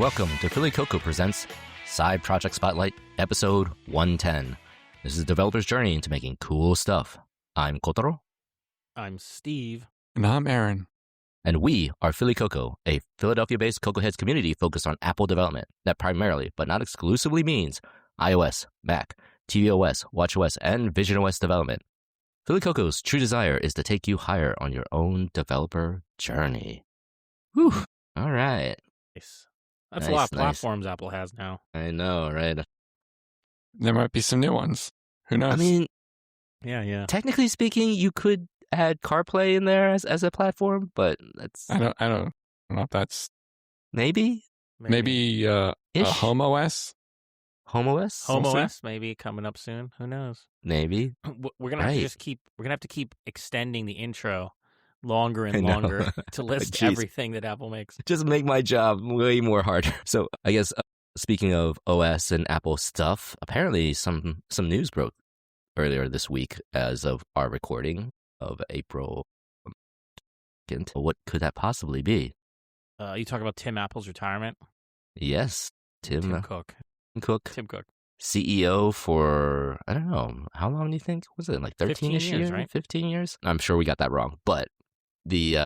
Welcome to Philly Coco Presents Side Project Spotlight, Episode 110. This is a developer's journey into making cool stuff. I'm Kotaro. I'm Steve. And I'm Aaron. And we are Philly Coco, a Philadelphia-based Coco Heads community focused on Apple development that primarily, but not exclusively, means iOS, Mac, tvOS, watchOS, and visionOS development. Philly Coco's true desire is to take you higher on your own developer journey. Whew. All right. Nice. That's a lot of platforms Apple has now. I know, right? There might be some new ones. Who knows? I mean, yeah. Technically speaking, you could add CarPlay in there as a platform, but that's I don't know if that's maybe a Home OS. Home OS? Home OS maybe coming up soon. Who knows? Maybe. We're gonna have to we're gonna have to keep extending the intro longer and longer to list everything that Apple makes. Just make my job way more harder. So I guess speaking of OS and Apple stuff, apparently some news broke earlier this week as of our recording of April 2nd. What could that possibly be? You talk about Tim Apple's retirement? Yes. Tim Cook. Tim Cook. CEO for, I don't know, how long do you think? Was it like 13-ish years, right? 15 years? I'm sure we got that wrong, but the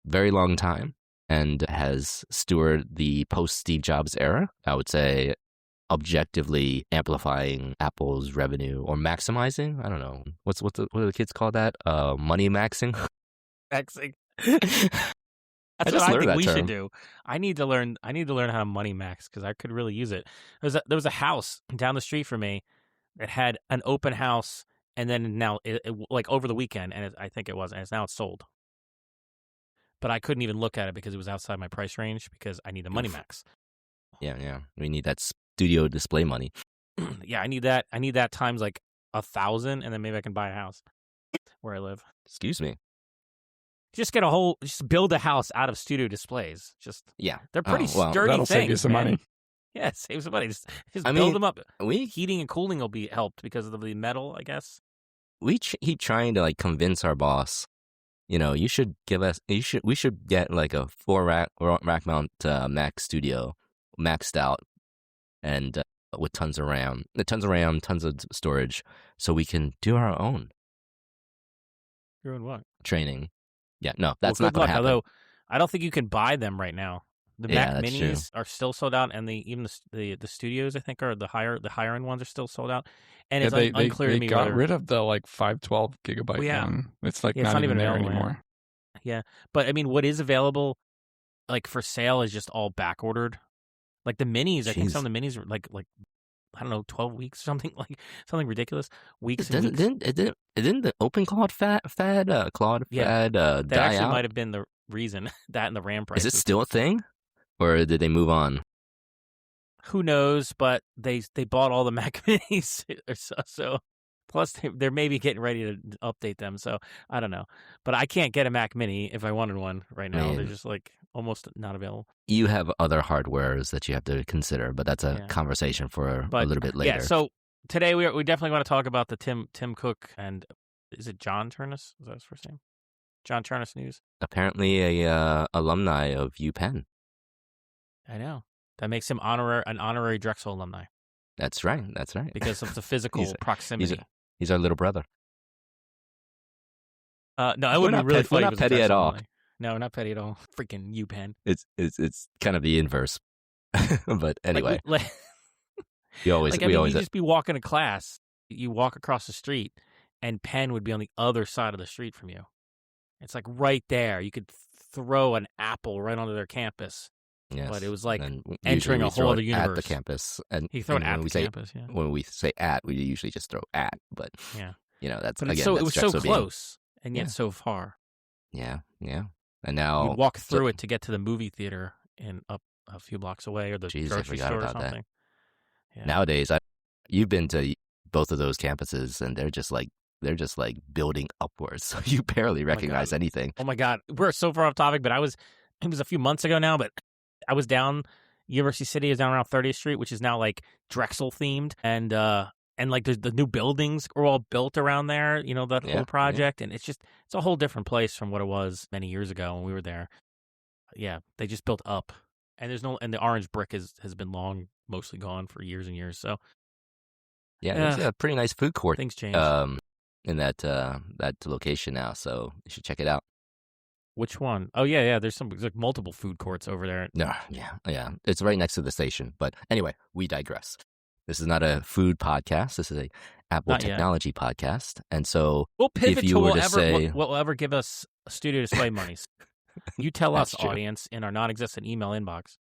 very long time, and has stewarded the post-Steve Jobs era. I would say objectively amplifying Apple's revenue or maximizing. I don't know. What do the kids call that? Money maxing? Maxing. That's what I think we should do. I need to learn how to money max because I could really use it. There was a house down the street from me that had an open house, and then now like over the weekend, and I think it was, and now it's sold. But I couldn't even look at it because it was outside my price range because I need the money max. Yeah. We need that studio display money. Yeah, I need that. I need that times like 1,000, and then maybe I can buy a house where I live. Excuse me. Just build a house out of studio displays. They're pretty sturdy that'll things. Save you some money. Yeah, save some money. Just build them up. Heating and cooling will be helped because of the metal, I guess. We keep trying to like convince our boss. You should give us. We should get like a 4 rack mount Mac Studio, maxed out, and with tons of RAM, tons of storage, so we can do our own. Your own what? Training. Yeah, no, that's not going to happen. Although I don't think you can buy them right now. The Mac Minis are still sold out, and even the studios, I think, are the higher end ones are still sold out. And it's unclear to me. They got rid of the like 512 gigabyte one. It's like not even there anymore. Yeah, but I mean, what is available, like for sale, is just all back ordered. Like the minis, I think some of the minis are like I don't know, 12 weeks or something, like something ridiculous. Weeks. Didn't the open Claude fad die that actually out? Might have been the reason. That and the RAM prices. Is it still a thing, or did they move on? Who knows? But they bought all the Mac Minis, so plus they're maybe getting ready to update them. So I don't know, but I can't get a Mac Mini if I wanted one right now. They're just like almost not available. You have other hardwares that you have to consider, but that's a conversation for a little bit later. Yeah. So today we definitely want to talk about the Tim Cook and is it John Ternus? Is that his first name? John Ternus news. Apparently a alumni of UPenn. I know. That makes him an honorary Drexel alumni. That's right. Because of the physical proximity. He's our little brother. No, I wouldn't be really funny. We're not petty at all. Alumni. No, not petty at all. Freaking UPenn. It's kind of the inverse. But anyway. You just be walking to class. You walk across the street, and Penn would be on the other side of the street from you. It's like right there. You could throw an apple right onto their campus. Yes, but it was like entering a whole other universe. At the campus. And he threw it at the campus, yeah. When we say at, we usually just throw at. But, that's, but again, it was so close and yet so far. Yeah. And now... You walk through it to get to the movie theater up a few blocks away or the grocery store or something. Yeah. Nowadays, you've been to both of those campuses, and they're just like building upwards. So you barely recognize anything. Oh my God. We're so far off topic, but it was a few months ago now, but I was down, University City is down around 30th Street, which is now like Drexel themed. And like the new buildings are all built around there, that whole project. And it's a whole different place from what it was many years ago when we were there. Yeah. They just built up. and the orange brick has been mostly gone for years and years. So there's a pretty nice food court. Things change. In that location now, so you should check it out. Which one? Oh yeah. There's like multiple food courts over there. No, yeah. It's right next to the station. But anyway, we digress. This is not a food podcast. This is a Apple technology podcast. And so we'll pivot to what will ever give us studio display monies. You tell us, true. Audience, in our non-existent email inbox.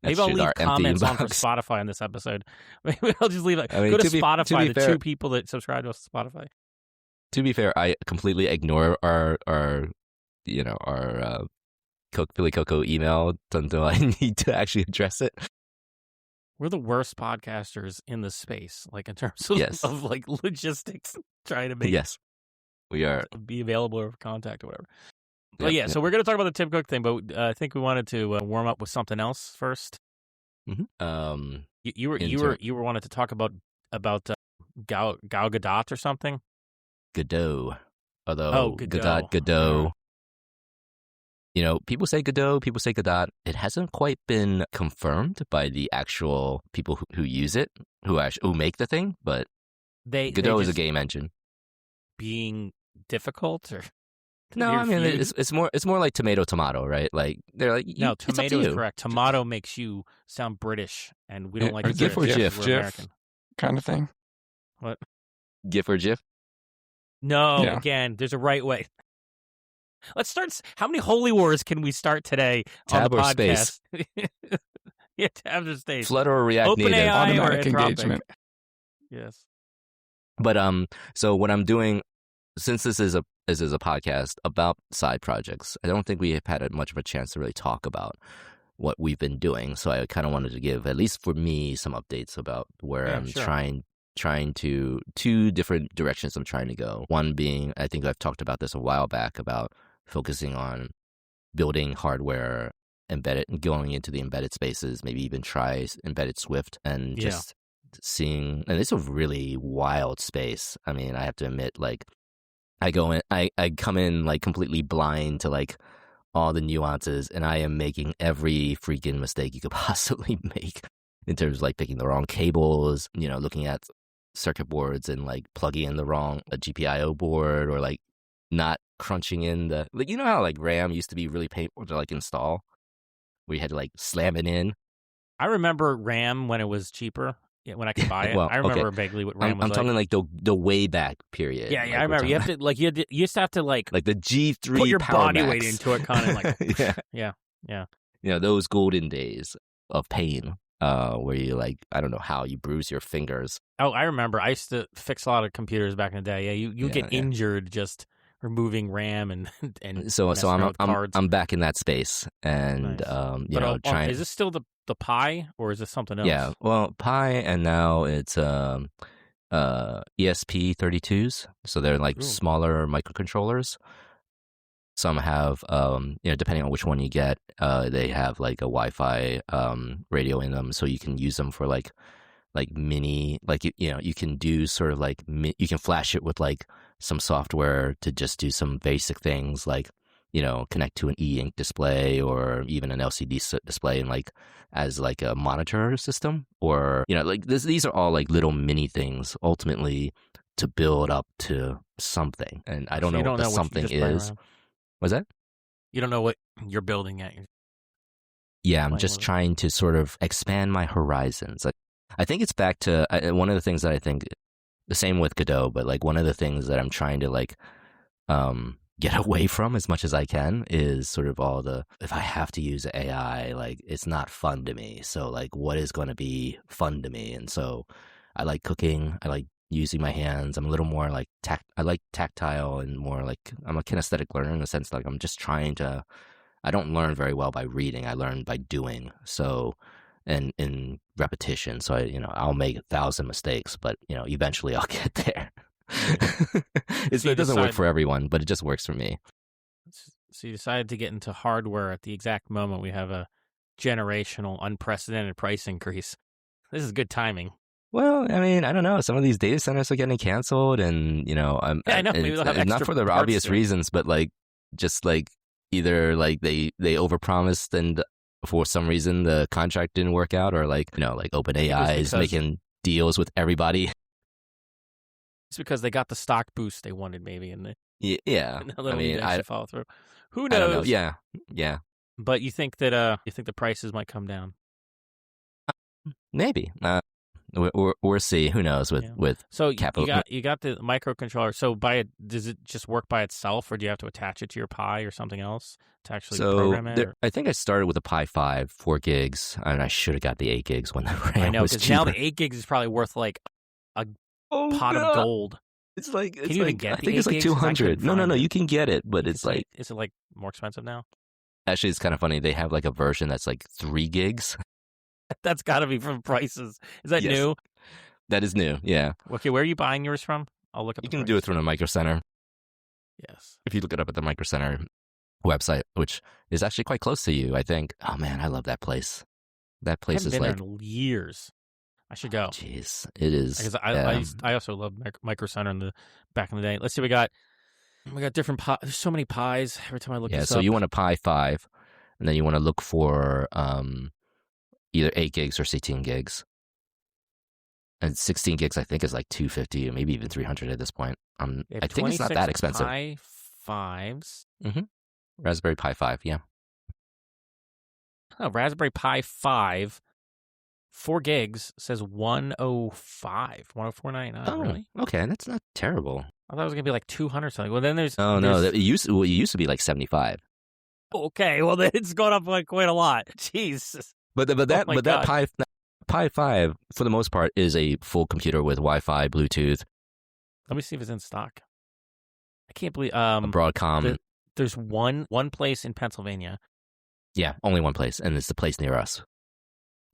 Maybe I'll leave comments on for Spotify on this episode. Maybe I'll just leave go to Spotify, the two people that subscribe to us to Spotify. To be fair, I completely ignore our Billy Coco email until I need to actually address it. We're the worst podcasters in the space, like in terms of like logistics, trying to make we are be available or contact or whatever. But so we're going to talk about the Tim Cook thing, but I think we wanted to warm up with something else first. Mm-hmm. You were wanted to talk about Godot or something. Godot, although Godot. You know, people say Godot, people say Godot. It hasn't quite been confirmed by the actual people who use it, who make the thing. But Godot is a game engine. Being difficult, or no? I mean, it's more like tomato, right? Like they're like no, tomato is correct. Tomato makes you sound British, and we don't like GIF or GIF kind of thing. What? GIF or GIF? No, again, there's a right way. Let's start. How many holy wars can we start today tab on the or podcast? Space? Tab or space. Flutter or React Native. Automatic engagement. Yes. But so what I'm doing, since this is a podcast about side projects, I don't think we have had much of a chance to really talk about what we've been doing. So I kind of wanted to give, at least for me, some updates about where I'm trying to two different directions I'm trying to go. One being, I think I've talked about this a while back, about focusing on building hardware embedded and going into the embedded spaces, maybe even try embedded Swift and just seeing, and it's a really wild space. I mean, I have to admit, like I come in like completely blind to like all the nuances, and I am making every freaking mistake you could possibly make in terms of like picking the wrong cables, looking at circuit boards and like plugging in the wrong GPIO board, or like not crunching in the, like, how like RAM used to be really painful to like install, where you had to like slam it in. I remember RAM when it was cheaper, when I could buy it. I remember vaguely what RAM was. I'm talking like the way back period. Yeah, I remember. You have to like you used to have to like the G3 put your Power body Max. weight into it, kind of like yeah. Those golden days of pain. Where you like, I don't know how you bruise your fingers. Oh, I remember. I used to fix a lot of computers back in the day. Yeah, you get injured just removing RAM and so I'm back in that space, and nice. Trying. Is this still the Pi, or is this something else? Yeah, well, Pi, and now it's ESP32s, so they're like smaller microcontrollers. Some have, depending on which one you get, they have like a Wi-Fi radio in them, so you can use them for like mini, like you can do sort of like you can flash it with like some software to just do some basic things, like connect to an e-ink display or even an LCD display, and like as like a monitor system, or like these are all like little mini things ultimately to build up to something, and I don't know what the something is. What's that? You don't know what you're building at. Yeah, I'm just trying to sort of expand my horizons. I think it's back to one of the things that I think, the same with Godot, but like one of the things that I'm trying to like get away from as much as I can is sort of all the, if I have to use AI, like it's not fun to me. So like what is going to be fun to me? And so I like cooking. I like using my hands. I'm a little more like I like tactile, and more like I'm a kinesthetic learner in the sense like I'm just trying to, I don't learn very well by reading. I learn by doing. So, and in repetition. So I'll make 1,000 mistakes, but eventually I'll get there. It doesn't work for everyone, but it just works for me. So you decided to get into hardware at the exact moment we have a generational unprecedented price increase. This is good timing. Well, I mean, I don't know. Some of these data centers are getting canceled, and I know. Maybe they'll have not for the obvious reasons, but like just like either like they overpromised and for some reason the contract didn't work out, or like OpenAI is making deals with everybody. It's because they got the stock boost they wanted, maybe, and yeah. I mean, I follow through. Who knows? I don't know. Yeah. But you think that the prices might come down? Maybe. We'll see. Who knows with so capital. You got the microcontroller. So does it just work by itself, or do you have to attach it to your Pi or something else to actually program it? I think I started with a Pi 5, 4 gigs, and I should have got the 8 gigs when the RAM was cheaper. Now the 8 gigs is probably worth like a pot of gold. It's like can you even get? I think it's like 200. No, you can get it, but it's like is it like more expensive now? Actually, it's kind of funny. They have like a version that's like 3 gigs. That's got to be from prices. Is that new? That is new, yeah. Okay, where are you buying yours from? I'll look up. You can do it through the Micro Center. Yes. If you look it up at the Micro Center website, which is actually quite close to you, I think. Oh man, I love that place. That place is like. I haven't been there in years. I should go. Jeez, it is. Because I also love Micro Center back in the day. Let's see, we got different pies. There's so many pies every time I look. Yeah, so you want a Pi 5, and then you want to look for either 8 gigs or 16 gigs. And 16 gigs, I think, is like $250 or maybe even $300 at this point. I think it's not that expensive. Pi 5s. Mm-hmm. Raspberry Pi 5, yeah. Oh, Raspberry Pi 5, 4 gigs says 105, 104.99. Oh, really? Okay, that's not terrible. I thought it was gonna be like 200 something. Well, then there's no, it used to be like 75. Okay, well then it's gone up like quite a lot. Jeez. But that Pi 5 for the most part is a full computer with Wi-Fi, Bluetooth. Let me see if it's in stock. I can't believe a Broadcom. There's one place in Pennsylvania. Yeah, only one place, and it's the place near us.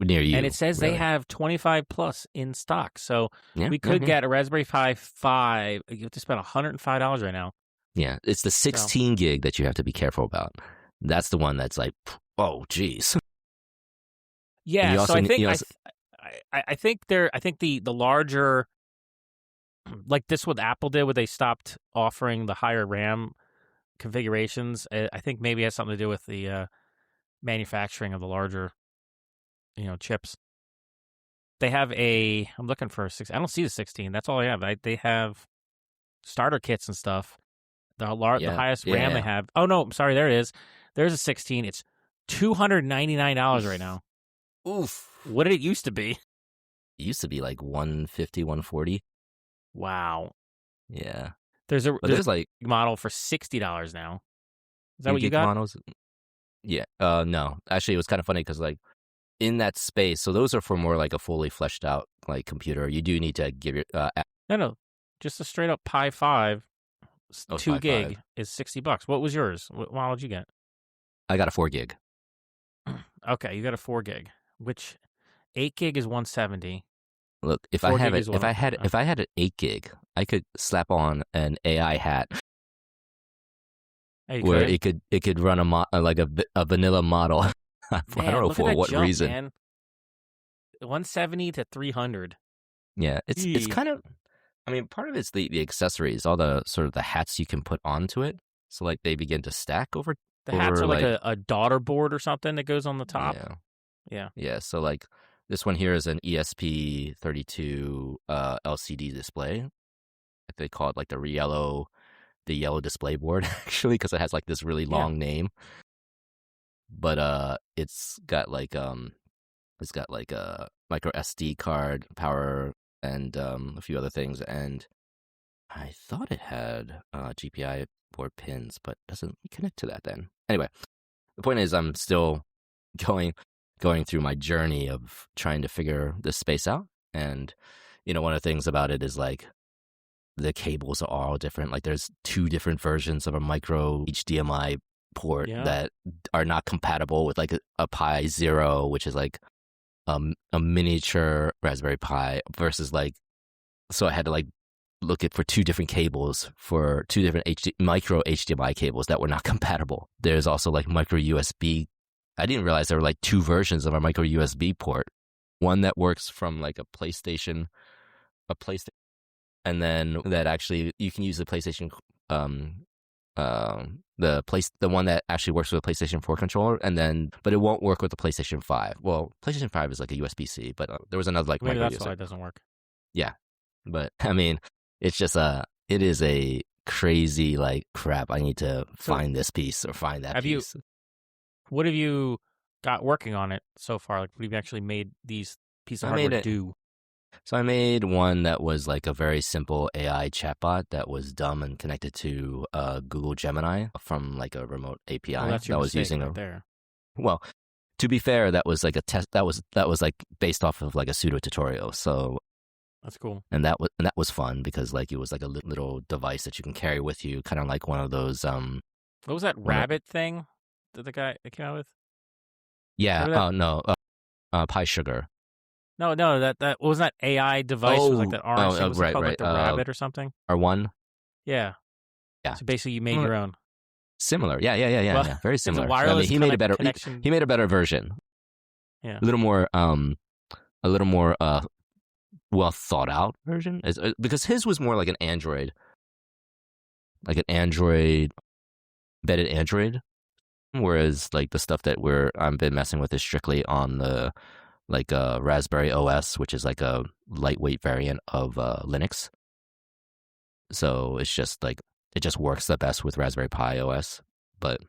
Near you. And it says they have 25 plus in stock. So we could get a Raspberry Pi 5. You have to spend $105 right now. Yeah, it's the 16 gig that you have to be careful about. That's the one that's like, oh, geez. Yeah, so I think the larger, like this what Apple did, where they stopped offering the higher RAM configurations. I think maybe it has something to do with the manufacturing of the larger, chips. They have I'm looking for a 6. I don't see the 16. That's all I have. They have starter kits and stuff. The highest RAM they have. Oh no, I'm sorry. There it is. There's a 16. It's $299 right now. Oof. What did it used to be? It used to be like $150, $140. Wow. Yeah. There's like model for $60 now. Is that what you got? Models? Yeah. No. Actually, it was kind of funny because like in that space, so those are for more like a fully fleshed out like computer. You do need to give your No. Just a straight up Pi 5, 2 Pi gig 5. is $60. What was yours? What model did you get? I got a 4 gig. Okay, you got a 4 gig. Which 8 gig is $170. Look, if I had an 8 gig, I could slap on an AI hat where it could run a vanilla model. I don't know for what reason. Man. 170 to 300. Yeah, it's kind of. I mean, part of it's the accessories, all the sort of the hats you can put onto it. So like they begin to stack over. The hats are like a daughter board or something that goes on the top. Yeah. So like this one here is an ESP32 LCD display. They call it like the yellow display board actually because it has like this really long name. But it's got like a micro SD card, power, and a few other things. And I thought it had GPI board pins, but doesn't connect to that then. Anyway, the point is I'm still going through my journey of trying to figure this space out. And, one of the things about it is like the cables are all different. Like there's 2 different versions of a micro HDMI port that are not compatible with like a Pi 0, which is like a miniature Raspberry Pi versus like, so I had to like look for 2 different cables for 2 different micro HDMI cables that were not compatible. There's also like micro USB. I didn't realize there were like 2 versions of a micro USB port. One that works from like a PlayStation, and then that actually you can use the PlayStation the one that actually works with a PlayStation 4 controller, but it won't work with the PlayStation 5. Well, PlayStation 5 is like a USB-C, but there was another like maybe micro that's user. why it doesn't work. Yeah, but I mean, it's just it is a crazy like crap. I need to find this piece or find that piece. What have you got working on it so far? Like, what have you actually made these pieces of hardware do? So I made one that was like a very simple AI chatbot that was dumb and connected to Google Gemini from like a remote API. Well, that's your that was using right there. Well, to be fair, that was like a test. That was like based off of like a pseudo tutorial. So that's cool. And that was fun because like it was like a little device that you can carry with you, kind of like one of those. What was that rabbit thing that the guy came out with? Yeah. Oh no. Pie Sugar. No, that was that AI device. It was like that orange thing. Was it called like the rabbit or something? R1? Yeah. So basically you made your own. Similar. Yeah. Well, yeah. Very similar. Wireless he made a better he made a better version. Yeah. A little more well thought out version. Because his was more like an Android. Embedded Android. Whereas like the stuff that I've been messing with is strictly on the Raspberry OS, which is like a lightweight variant of Linux. So it's just like it just works the best with Raspberry Pi OS. But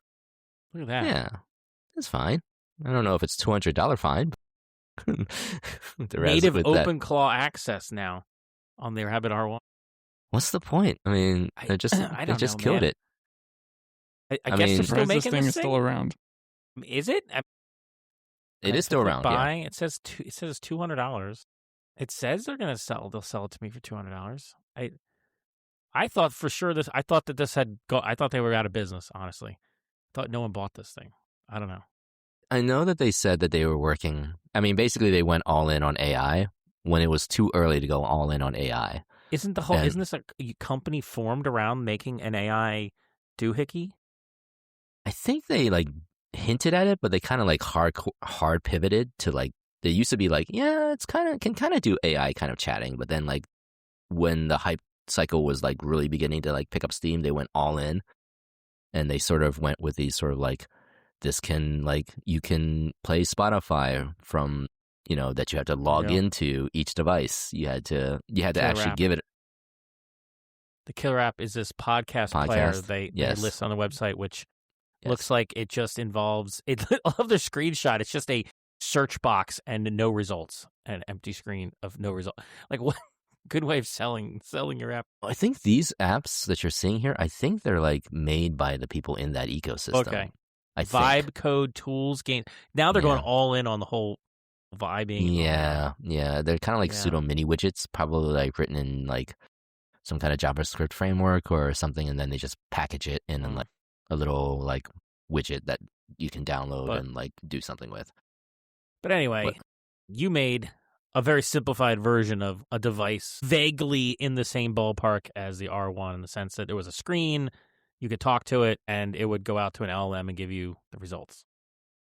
look at that. Yeah, it's fine. I don't know if it's $200 fine. Native OpenClaw access now on their Rabbit R1. What's the point? I mean, they just killed it. I guess they're still making this thing is still around. Is it? It is still around. Buying it says $200. It says they'll sell it to me for $200. I thought for sure I thought that this had I thought they were out of business. Honestly, I thought no one bought this thing. I don't know. I know that they said that they were working. I mean, basically they went all in on AI when it was too early to go all in on AI. Isn't this a company formed around making an AI doohickey? I think they like hinted at it, but they kind of like hard pivoted to like they used to be like, yeah, it's can do AI kind of chatting, but then like when the hype cycle was like really beginning to like pick up steam, they went all in, and they sort of went with these sort of like this can like you can play Spotify from that you have to log into each device. You had to actually give it. The killer app is this podcast player they list on the website, which looks like it just involves it. I love the screenshot. It's just a search box and no results, an empty screen of no result. Like what? Good way of selling your app. I think these apps that you're seeing here, I think they're like made by the people in that ecosystem. Okay. Vibe code tools game. Now they're going all in on the whole vibing. Yeah. They're kind of like pseudo mini widgets, probably like written in like some kind of JavaScript framework or something, and then they just package it in like a little like widget that you can download and like do something with. But anyway, you made a very simplified version of a device vaguely in the same ballpark as the R1 in the sense that there was a screen, you could talk to it, and it would go out to an LLM and give you the results.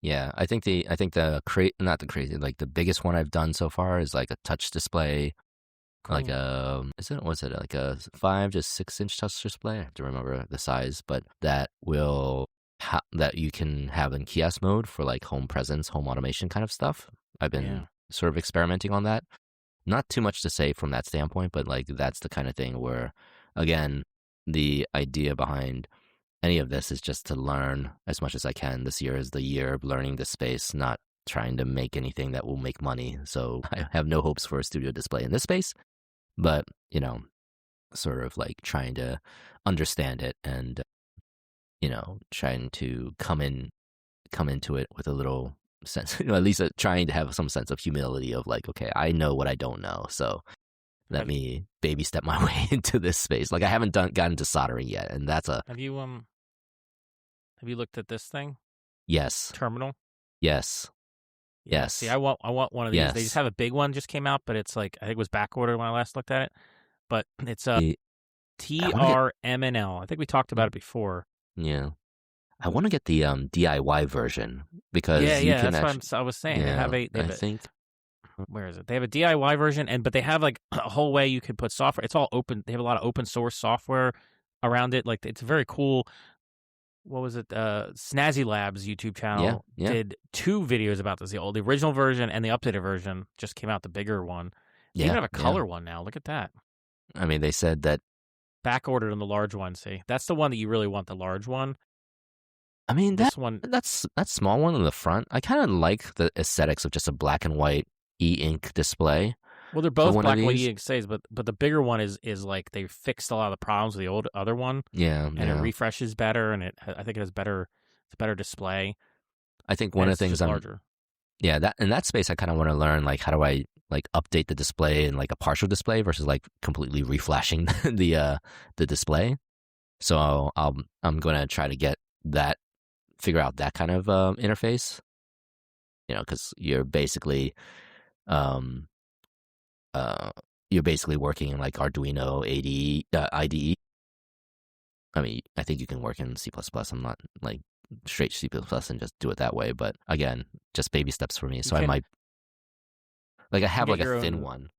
Yeah, I think the the biggest one I've done so far is like a touch display, like was it like a 5 to 6 inch touch display? I have to remember the size, but that that you can have in kiosk mode for like home presence, home automation kind of stuff. I've been sort of experimenting on that. Not too much to say from that standpoint, but like that's the kind of thing where, again, the idea behind any of this is just to learn as much as I can. This year is the year of learning this space, not trying to make anything that will make money. So I have no hopes for a studio display in this space, but sort of like trying to understand it and trying to come into it with a little sense, at least trying to have some sense of humility of like, okay, I know what I don't know, so let me baby step my way into this space. Like I haven't gotten to soldering yet, and that's a. Have you looked at this thing? Yes. Terminal. Yes. Yes. See, I want one of these. Yes. They just have a big one just came out, but it's like I think it was back ordered when I last looked at it. But it's a TRMNL. I think we talked about it before. Yeah. I want to get the DIY version because that's what I was saying. Yeah, I think. Where is it? They have a DIY version, but they have like a whole way you could put software. It's all open. They have a lot of open source software around it. Like it's very cool. what was it? Snazzy Labs YouTube channel did 2 videos about this. The original version and the updated version just came out, the bigger one. They even have a color one now. Look at that. I mean, they said that back ordered on the large one. See, that's the one that you really want, the large one. I mean, that small one on the front, I kind of like the aesthetics of just a black and white e-ink display. Well, they're both black and white e-ink displays, but the bigger one is like they fixed a lot of the problems with the other one. Yeah, and it refreshes better, and I think it has better display. I think one of the things larger. Yeah, that in that space, I kind of want to learn like how do I like update the display in like a partial display versus like completely reflashing the display. So I'm going to try to figure out that kind of interface. You know, because you're basically working in like Arduino IDE. I mean, I think you can work in C++. I'm not like straight C++ and just do it that way. But again, just baby steps for me. So I might, like, I have like a thin one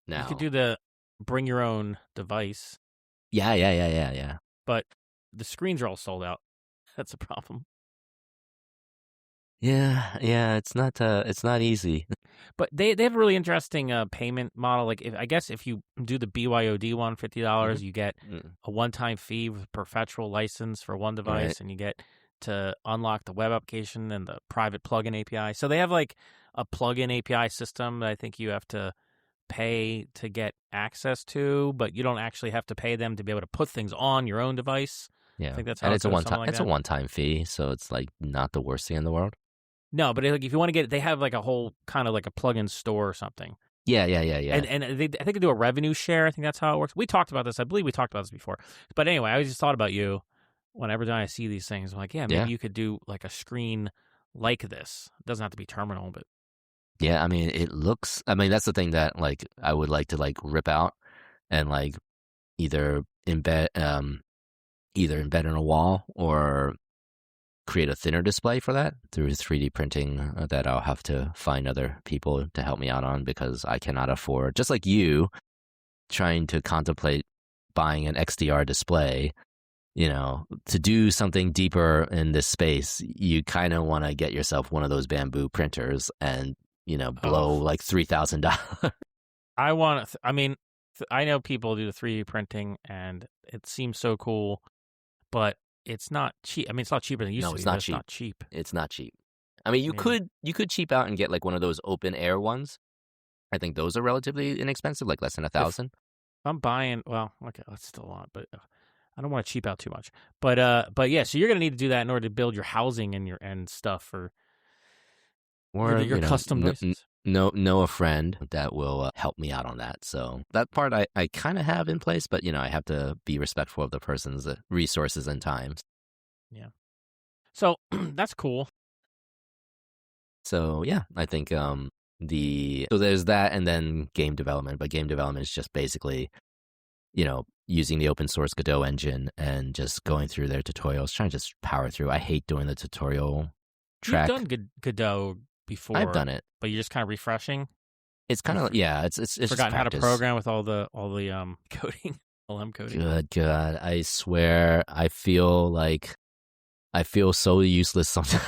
now. You could do the bring your own device. Yeah. But the screens are all sold out. That's a problem. Yeah, it's not easy. But they have a really interesting payment model. Like, I guess if you do the BYOD one, $50, you get a one-time fee with perpetual license for one device, and you get to unlock the web application and the private plugin API. So they have like a plugin API system that I think you have to pay to get access to, but you don't actually have to pay them to be able to put things on your own device. Yeah, I think that's how and it's a one-time. Like it's a one-time fee, so it's like not the worst thing in the world. No, but like if you want to get it, they have like a whole kind of like a plug-in store or something. Yeah. And I think they do a revenue share. I think that's how it works. We talked about this. I believe we talked about this before. But anyway, I just thought about you whenever I see these things. I'm like, maybe you could do like a screen like this. It doesn't have to be terminal, but yeah, I mean, that's the thing that like I would like to like rip out and like either embed in a wall or create a thinner display for that through 3D printing that I'll have to find other people to help me out on because I cannot afford, just like you trying to contemplate buying an XDR display, you know, to do something deeper in this space, you kind of want to get yourself one of those bamboo printers and, you know, blow like $3,000. I know people do the 3D printing and it seems so cool, but it's not cheap. I mean, it's not cheaper than it used to be. It's not cheap. It's not cheap. I mean, you could cheap out and get like one of those open air ones. I think those are relatively inexpensive, like less than $1,000. I'm buying. Well, okay, that's still a lot, but I don't want to cheap out too much. But yeah, so you're gonna need to do that in order to build your housing and stuff for your custom devices. Know a friend that will help me out on that. So that part I kind of have in place, but, you know, I have to be respectful of the person's resources and times. Yeah. So that's cool. So, yeah, I think so there's that and then game development. But game development is just basically, you know, using the open source Godot engine and just going through their tutorials, trying to just power through. I hate doing the tutorial track. You've done Godot before. I've done it, but you're just kind of refreshing. It's kind of it's forgotten how to program with all the coding, LM coding. Good God, I swear, I feel so useless sometimes.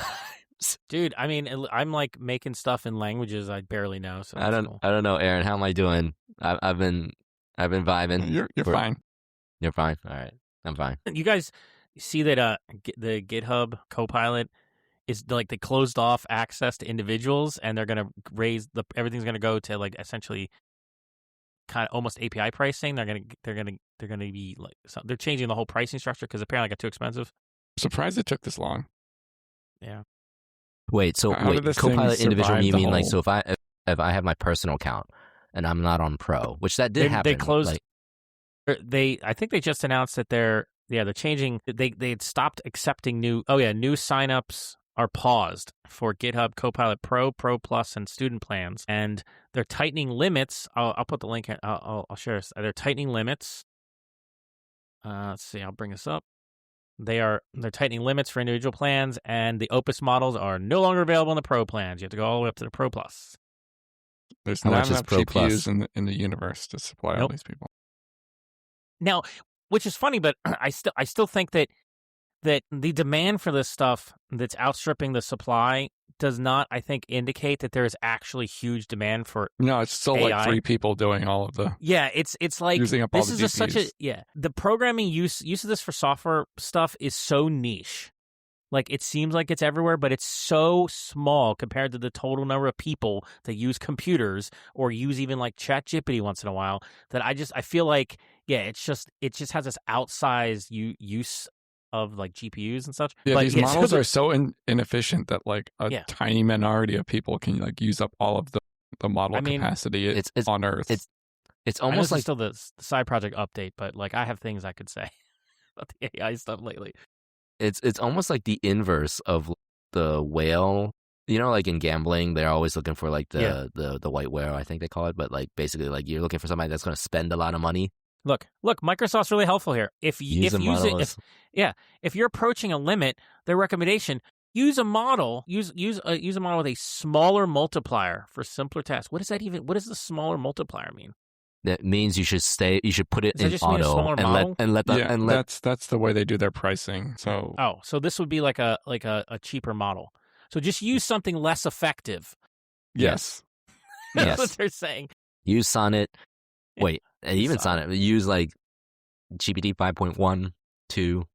Dude, I mean, I'm like making stuff in languages I barely know. So I don't know, Aaron. How am I doing? I've been vibing. You're fine. You're fine. All right, I'm fine. You guys see that the GitHub Copilot is like they closed off access to individuals, and they're gonna raise everything's gonna go to like essentially kind of almost API pricing. They're gonna be like they're changing the whole pricing structure because apparently it got too expensive. I'm surprised it took this long. Yeah. Wait, Copilot individual? You mean like so if I have my personal account and I'm not on Pro, which that did happen. They closed. I think they just announced that they're changing. They had stopped accepting new signups are paused for GitHub Copilot Pro, Pro Plus, and Student plans, and they're tightening limits. I'll put the link. I'll share this. They're tightening limits. Let's see. I'll bring this up. They're tightening limits for individual plans, and the Opus models are no longer available in the Pro plans. You have to go all the way up to the Pro Plus. There's not enough GPUs in the universe to supply all these people. Now, which is funny, but I still think that that the demand for this stuff that's outstripping the supply does not, I think, indicate that there is actually huge demand for No, it's still AI. like 3 people doing all of the it's like using up all this the is GPUs. the programming use of this for software stuff is so niche. Like, it seems like it's everywhere, but it's so small compared to the total number of people that use computers or use even like ChatGPT once in a while that I feel like, it just has this outsized use of like GPUs and such. Yeah, but these models are so inefficient that like a tiny minority of people can like use up all of the model capacity it's on Earth. It's almost like still the side project update, but like I have things I could say about the AI stuff lately. It's almost like the inverse of the whale. You know, like in gambling, they're always looking for like the white whale, I think they call it. But like basically, like you're looking for somebody that's going to spend a lot of money. Look, Microsoft's really helpful here. If you're approaching a limit, their recommendation: use a model. Use a model with a smaller multiplier for simpler tasks. What does the smaller multiplier mean? That means you should put it in auto and let that's the way they do their pricing. So so this would be like a cheaper model. So just use something less effective. Yes. That's what they're saying. Use Sonnet. Wait, even Sonnet. Use like GPT 5.1, 2.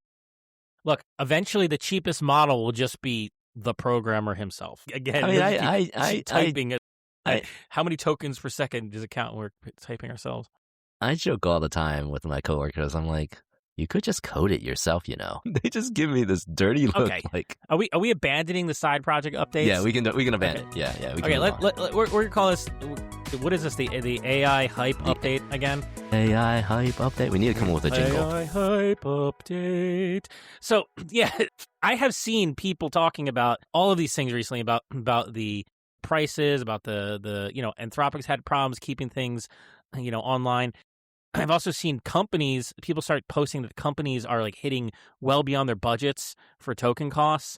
Look, eventually the cheapest model will just be the programmer himself. Again, I typing it. How many tokens per second does it count when we're typing ourselves? I joke all the time with my coworkers. I'm like, you could just code it yourself, you know. They just give me this dirty look. Okay. Like, are we abandoning the side project updates? Yeah, we can abandon it. Yeah. We can we're gonna call this. What is this? The AI hype update again? AI hype update. We need to come up with a jingle. AI hype update. So I have seen people talking about all of these things recently about the prices, about the Anthropic's had problems keeping things online. I've also seen people start posting that companies are like hitting well beyond their budgets for token costs.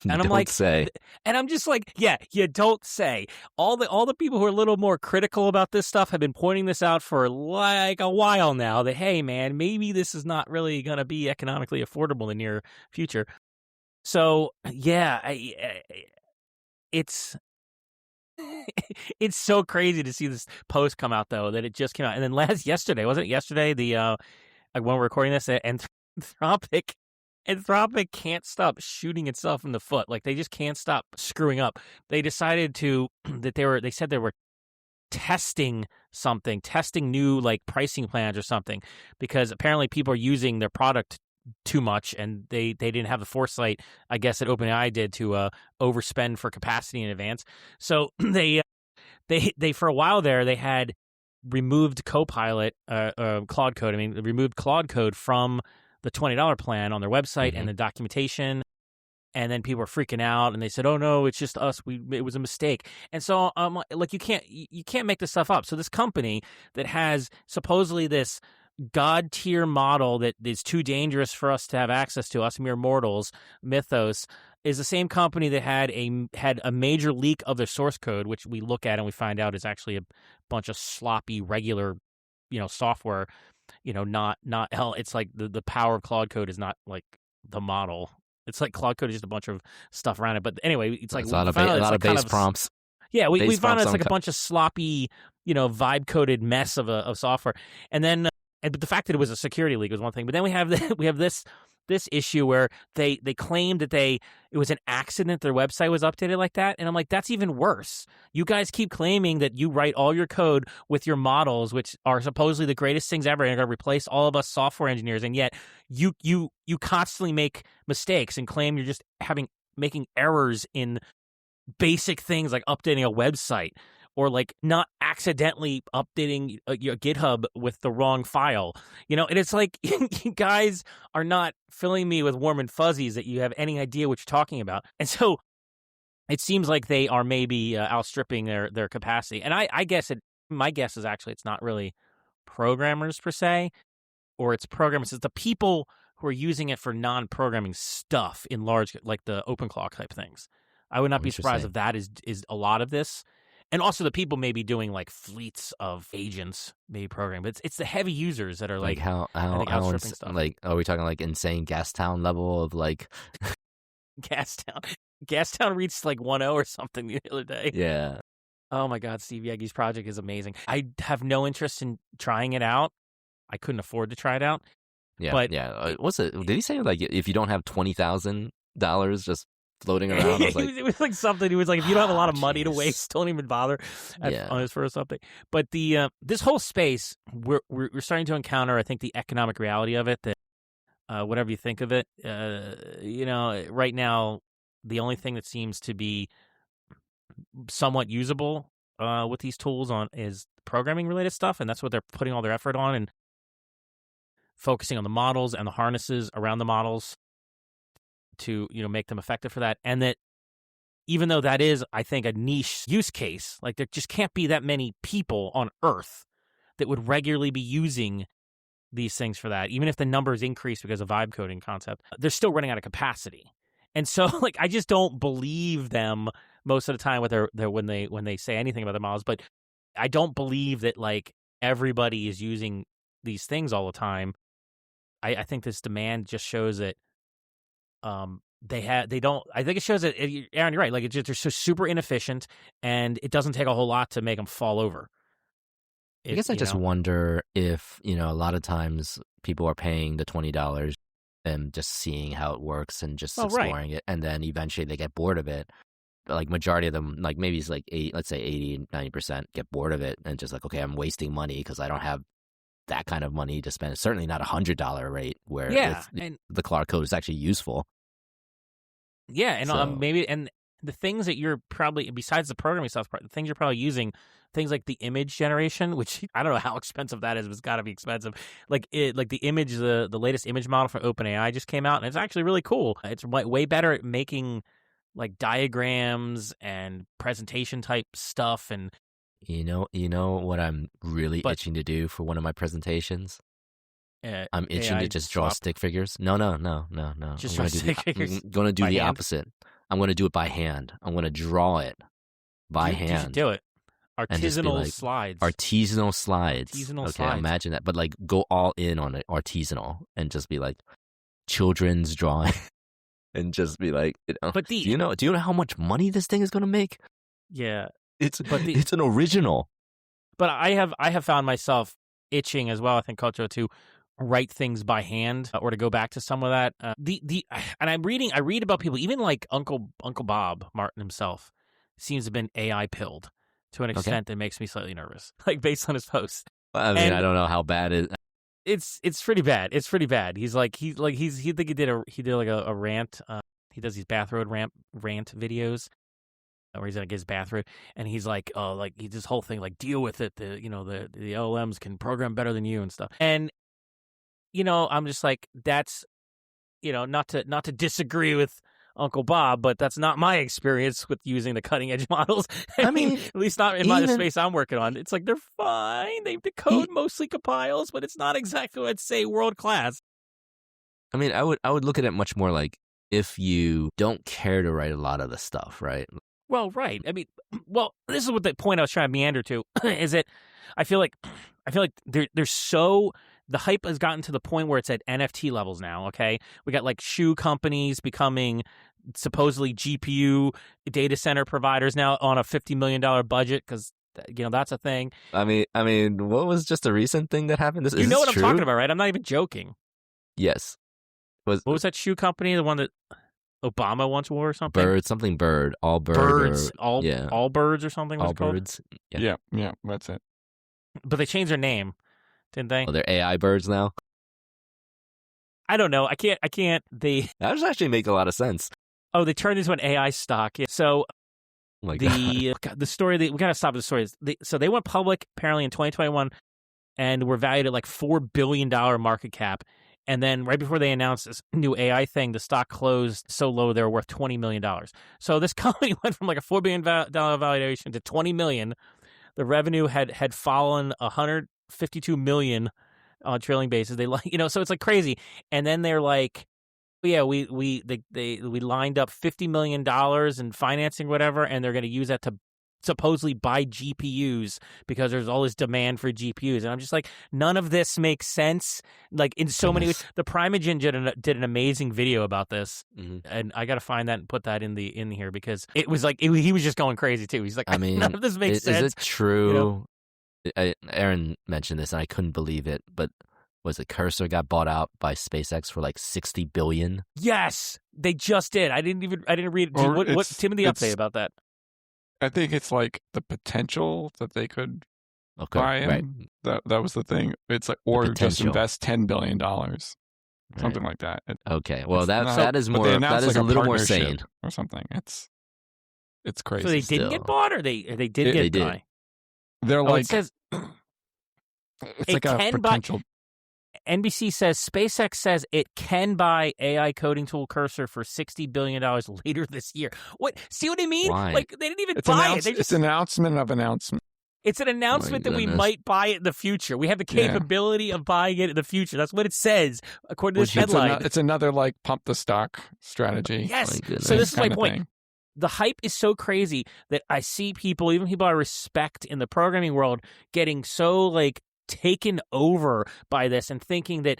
And I'm like, and I'm just like, you don't say. All the people who are a little more critical about this stuff have been pointing this out for like a while now, that, hey man, maybe this is not really going to be economically affordable in the near future. So it's so crazy to see this post come out, though, that it just came out. And then yesterday, wasn't it yesterday, the when we're recording this, Anthropic can't stop shooting itself in the foot. Like, they just can't stop screwing up. They decided they said they were testing new like pricing plans or something, because apparently people are using their product too much, and they didn't have the foresight, I guess, that OpenAI did to overspend for capacity in advance. So they for a while there, they had removed Copilot, Claude Code. Removed Claude Code from the $20 plan on their website and the documentation. And then people were freaking out, and they said, "Oh no, it's just us. It was a mistake." And so, like, you can't make this stuff up. So this company that has supposedly this God tier model that is too dangerous for us to have access to, us mere mortals, Mythos, is the same company that had a major leak of their source code, which we look at and we find out is actually a bunch of sloppy regular, software. It's like the power of Claude Code is not like the model. It's like Claude Code is just a bunch of stuff around it. But anyway, it's like a lot of base prompts. Yeah, we found out it's like a bunch of sloppy, vibe coded mess of software, and then. But the fact that it was a security leak was one thing. But then we have this issue where they claimed that it was an accident their website was updated like that. And I'm like, that's even worse. You guys keep claiming that you write all your code with your models, which are supposedly the greatest things ever, and are going to replace all of us software engineers. And yet you constantly make mistakes and claim you're just making errors in basic things like updating a website, or like not accidentally updating your GitHub with the wrong file, and it's like, you guys are not filling me with warm and fuzzies that you have any idea what you're talking about. And so it seems like they are maybe outstripping their capacity. And I guess my guess is actually it's not really programmers per se, or it's programmers. It's the people who are using it for non-programming stuff in large, like the OpenClaw type things. I would not be surprised if that is a lot of this. And also the people may be doing like fleets of agents, maybe programming, but it's the heavy users that are like how stuff. Like, are we talking like insane Gastown level of like Gastown reached like 1.0 or something the other day. Yeah. Oh my God, Steve Yegi's project is amazing. I have no interest in trying it out. I couldn't afford to try it out. Yeah, but what's it? Did he say like if you don't have $20,000 just floating around? I was like, it was like something. He was like, if you don't have a lot of money to waste, don't even bother on his first update. But the this whole space, we're starting to encounter, I think, the economic reality of it. That whatever you think of it, right now, the only thing that seems to be somewhat usable with these tools is programming related stuff, and that's what they're putting all their effort on, and focusing on the models and the harnesses around the models to make them effective for that. And that even though that is, I think, a niche use case, like there just can't be that many people on Earth that would regularly be using these things for that. Even if the numbers increase because of vibe coding concept, they're still running out of capacity. And so, like, I just don't believe them most of the time with their when they say anything about the models. But I don't believe that like everybody is using these things all the time. I think this demand just shows that they don't. I think it shows that, Aaron, you're right. Like they're so super inefficient, and it doesn't take a whole lot to make them fall over. I guess I just wonder if a lot of times people are paying the $20 and just seeing how it works and just exploring it, and then eventually they get bored of it. But like majority of them, like maybe it's like let's say 80-90% get bored of it and just like, okay, I'm wasting money because I don't have that kind of money to spend. It's certainly not $100 rate where and the Clark code is actually useful. Yeah, and maybe the things that you're probably, besides the programming stuff, the things you're probably using, things like the image generation, which I don't know how expensive that is, but it's got to be expensive. Like the image, the latest image model for OpenAI just came out, and it's actually really cool. It's way better at making like diagrams and presentation type stuff. And you know what I'm really itching to do for one of my presentations? I'm itching to just draw stick figures. No. Just draw stick figures. I'm going to do the opposite. I'm going to do it by hand. I'm going to draw it by hand. Do it. Artisanal slides. Artisanal slides. Slides. Imagine that. But like go all in on it, artisanal, and just be like children's drawing. And just be like, But do you know how much money this thing is going to make? Yeah. It's an original. But I have found myself itching as well, I think, Kotaro, to write things by hand or to go back to some of that. And I read about people, even like Uncle Bob Martin himself seems to have been AI pilled to an extent that makes me slightly nervous, like based on his posts. I mean, I don't know how bad it is. It's pretty bad. It's pretty bad. He did like a rant. He does these bathrobe rant videos where he's like his bathrobe, and he's like, he this whole thing like, deal with it. The LLMs can program better than you and stuff. And I'm just like, that's not to disagree with Uncle Bob, but that's not my experience with using the cutting edge models. I mean, at least not in the space I'm working on. It's like they're fine. The code mostly compiles, but it's not exactly what I'd say world class. I mean, I would look at it much more like if you don't care to write a lot of the stuff, right? Well, right. I mean, this is what the point I was trying to meander to is that I feel like there's so. The hype has gotten to the point where it's at NFT levels now, okay? We got like shoe companies becoming supposedly GPU data center providers now on a $50 million budget because, that's a thing. I mean, what was just a recent thing that happened? You know what I'm talking about, right? I'm not even joking. Yes. What was that shoe company, the one that Obama once wore or something? Bird. All birds. All birds or something was all it called? Birds. Yeah, that's it. But they changed their name. Didn't they? Oh, they're AI birds now? I don't know. I can't. That would actually make a lot of sense. Oh, they turned into an AI stock. Yeah. So the story, we got to stop the story. So they went public apparently in 2021 and were valued at like $4 billion market cap. And then right before they announced this new AI thing, the stock closed so low they were worth $20 million. So this company went from like a $4 billion valuation to $20 million. The revenue had fallen 152 million on a trailing basis. They so it's like crazy. And then they're like, yeah, we lined up $50 million in financing, whatever, and they're going to use that supposedly buy GPUs because there's all this demand for GPUs. And I'm just like, none of this makes sense. Like in so many ways. The Primogen did an amazing video about this. And I got to find that and put that in here because it was like, he was just going crazy too. He's like, I mean, none of this makes sense. Is it true? You know? Aaron mentioned this and I couldn't believe it, but was it Cursor got bought out by SpaceX for like $60 billion? Yes, they just did. I didn't read it. What's Timothy update about that? I think it's like the potential that they could buy him. Right. That was the thing. It's like, or just invest $10 billion, something like that. Okay, well that is more. That is like a little more sane or something. It's crazy. So they didn't get bought, or they did get buy. They're like it says it's like a potential. NBC says SpaceX says it can buy AI coding tool Cursor for $60 billion later this year. What? See what I mean? Why? Like they didn't even buy it. It's an announcement of announcement. It's an announcement that we might buy it in the future. We have the capability of buying it in the future. That's what it says according to this headline. It's another like pump the stock strategy. Yes. So this is my point. The hype is so crazy that I see people, even people I respect in the programming world, getting so like taken over by this and thinking that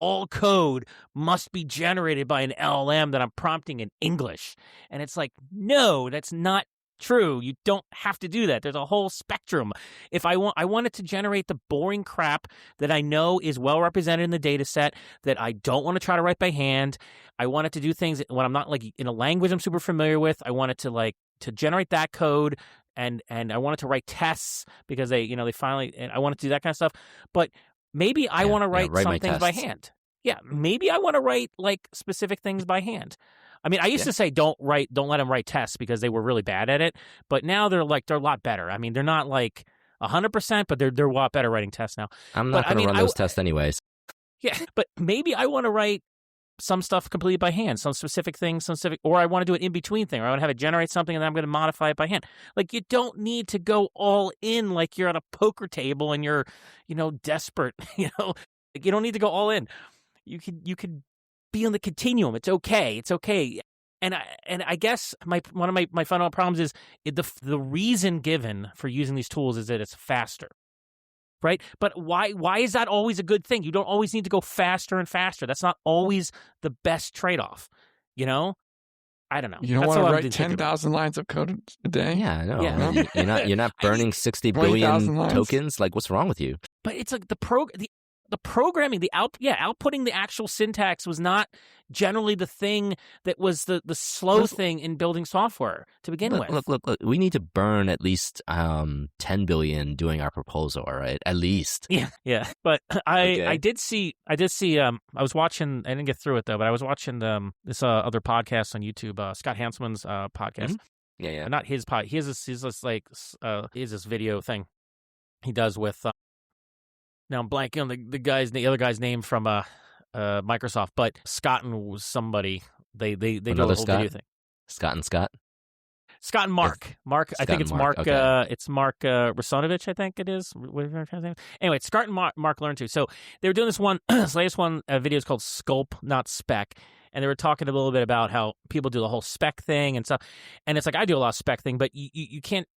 all code must be generated by an LLM that I'm prompting in English. And it's like, no, that's not true. You don't have to do that. There's a whole spectrum. If I want it to generate the boring crap that I know is well represented in the data set that I don't want to try to write by hand. I want it to do things when I'm not like in a language I'm super familiar with. I want it to generate that code. And I wanted to write tests because they finally, and I wanted to do that kind of stuff. But maybe I want to write some things by hand. Yeah, maybe I want to write like specific things by hand. I mean, I used to say don't let them write tests because they were really bad at it. But now they're a lot better. I mean, they're not like 100%, but they're a lot better writing tests now. I'm not going to run those tests anyways. Yeah, but maybe I want to write some stuff completely by hand, some specific things, or I want to do an in-between thing, or I want to have it generate something and then I'm going to modify it by hand. Like, you don't need to go all in like you're at a poker table and you're, desperate, like, you don't need to go all in. You could be on the continuum. It's okay. And I guess one of my fundamental problems is the reason given for using these tools is that it's faster. Right? But why is that always a good thing? You don't always need to go faster and faster. That's not always the best trade-off. I don't know. You don't want to write 10,000 lines of code a day? Yeah, I know. Yeah. You're not burning 60 billion tokens? Like, what's wrong with you? But it's like the programming, outputting the actual syntax was not generally the thing that was the slow thing in building software to begin with. Look, we need to burn at least 10 billion doing our proposal, all right? At least. Yeah. But I did see I was watching, I didn't get through it though, but I was watching this other podcast on YouTube, Scott Hanselman's podcast. Mm-hmm. Yeah. Not his pod. He has this video thing he does with now I'm blanking on the other guy's name from Microsoft, but Scott and somebody they do a whole video thing. Scott and Mark. I think it's Mark. Okay. It's Mark Russinovich. I think it is. Anyway, it's Scott and Mark learn to. So they were doing this one. This latest one video is called Sculpt, not Spec. And they were talking a little bit about how people do the whole spec thing and stuff. And it's like, I do a lot of spec thing, but you can't.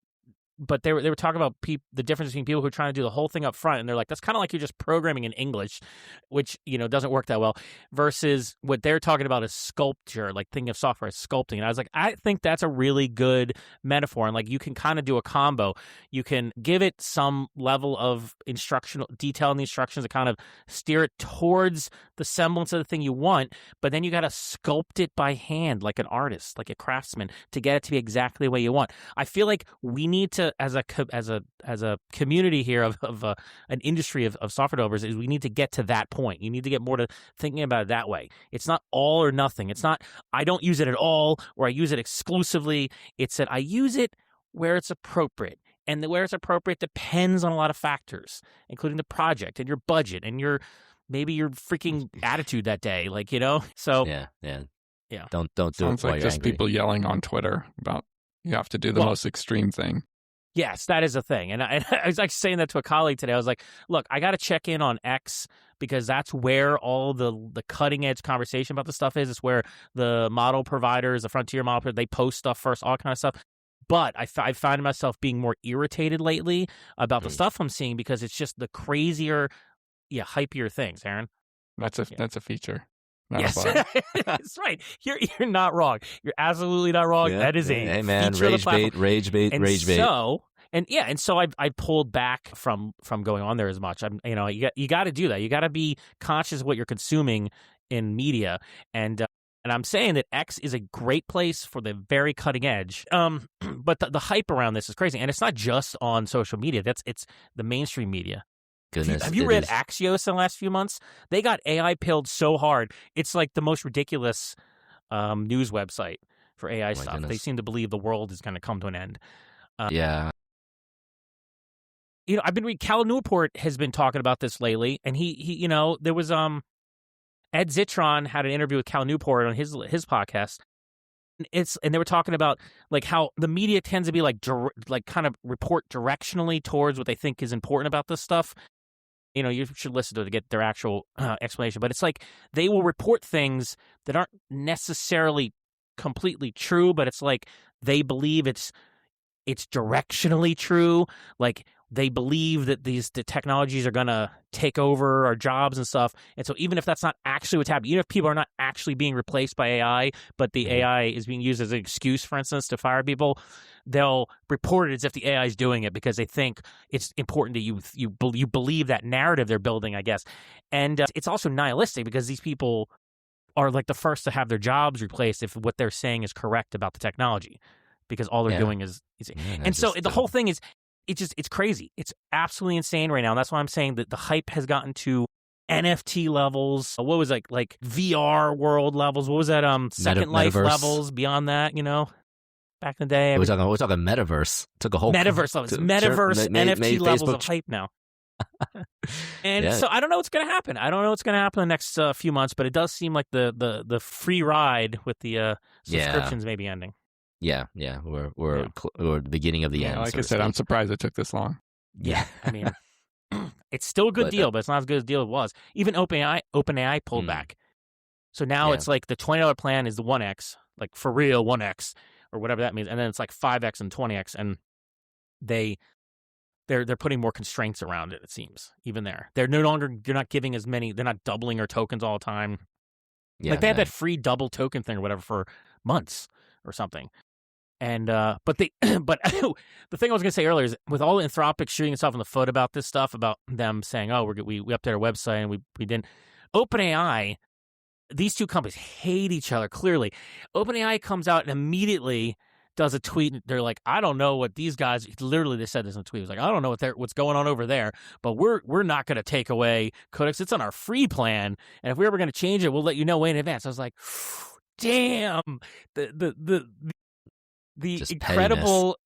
But they were talking about the difference between people who are trying to do the whole thing up front, and they're like, that's kind of like you're just programming in English, which doesn't work that well. Versus what they're talking about is sculpture, like thinking of software as sculpting. And I was like, I think that's a really good metaphor, and like you can kind of do a combo. You can give it some level of instructional detail in the instructions to kind of steer it towards the semblance of the thing you want, but then you got to sculpt it by hand, like an artist, like a craftsman, to get it to be exactly the way you want. I feel like we need to, as a community here of an industry of software developers, is we need to get to that point. You need to get more to thinking about it that way. It's not all or nothing. It's not I don't use it at all or I use it exclusively. It's that I use it where it's appropriate. And where it's appropriate depends on a lot of factors, including the project and your budget and maybe your freaking attitude that day. Like, so yeah. Don't do Sounds it. Like just people yelling on Twitter about you have to do the most extreme thing. Yes, that is a thing. And I was like saying that to a colleague today. I was like, look, I got to check in on X because that's where all the cutting edge conversation about the stuff is. It's where the model providers, the frontier model providers, they post stuff first, all kind of stuff. But I find myself being more irritated lately about the stuff I'm seeing because it's just the crazier, hypier things, Aaron. That's a feature. Yes, that's right. You're not wrong. You're absolutely not wrong. Yeah. That is hey man, rage bait. And so I pulled back from going on there as much. You got to do that. You got to be conscious of what you're consuming in media, and I'm saying that X is a great place for the very cutting edge. But the hype around this is crazy, and it's not just on social media. It's the mainstream media. Goodness, have you read Axios in the last few months? They got AI pilled so hard. It's like the most ridiculous news website for AI stuff. Goodness. They seem to believe the world is going to come to an end. Yeah. I've been reading. Cal Newport has been talking about this lately, and he there was Ed Zitron had an interview with Cal Newport on his podcast. And they were talking about like how the media tends to be like kind of report directionally towards what they think is important about this stuff. You should listen to it to get their actual explanation. But it's like they will report things that aren't necessarily completely true, but it's like they believe it's directionally true. Like they believe that the technologies are going to take over our jobs and stuff. And so even if that's not actually what's happening, even if people are not actually being replaced by AI, but the AI is being used as an excuse, for instance, to fire people, they'll report it as if the AI is doing it because they think it's important that you believe that narrative they're building, I guess. And it's also nihilistic because these people are like the first to have their jobs replaced if what they're saying is correct about the technology, because all they're doing is and so the whole thing is it's crazy. It's absolutely insane right now. And that's why I'm saying that the hype has gotten to NFT levels. What was like VR world levels? What was that? Second Life Metaverse levels beyond that, back in the day. We're talking Metaverse. Took a whole Metaverse levels. Metaverse NFT levels of hype now. And so I don't know what's going to happen. I don't know what's going to happen in the next few months, but it does seem like the free ride with the subscriptions may be ending. Yeah. We're the beginning of the end. Like I said, I'm surprised it took this long. Yeah, I mean, it's still a good deal, but it's not as good as the deal it was. Even OpenAI pulled back. So now it's like the $20 plan is the 1X, like for real 1X or whatever that means, and then it's like 5X and 20X, and they're putting more constraints around it. It seems even there, they're not giving as many. They're not doubling our tokens all the time. Yeah, like they had that free double token thing or whatever for months or something. And but the thing I was going to say earlier is with all Anthropic shooting itself in the foot about this stuff, about them saying, oh, we updated our website and we didn't. OpenAI, these two companies hate each other clearly. OpenAI comes out and immediately does a tweet. They're like, I don't know what these guys. Literally, they said this in a tweet. It was like, I don't know what's going on over there, but we're not going to take away codecs. It's on our free plan, and if we're ever going to change it, we'll let you know way in advance. I was like, damn, the incredible,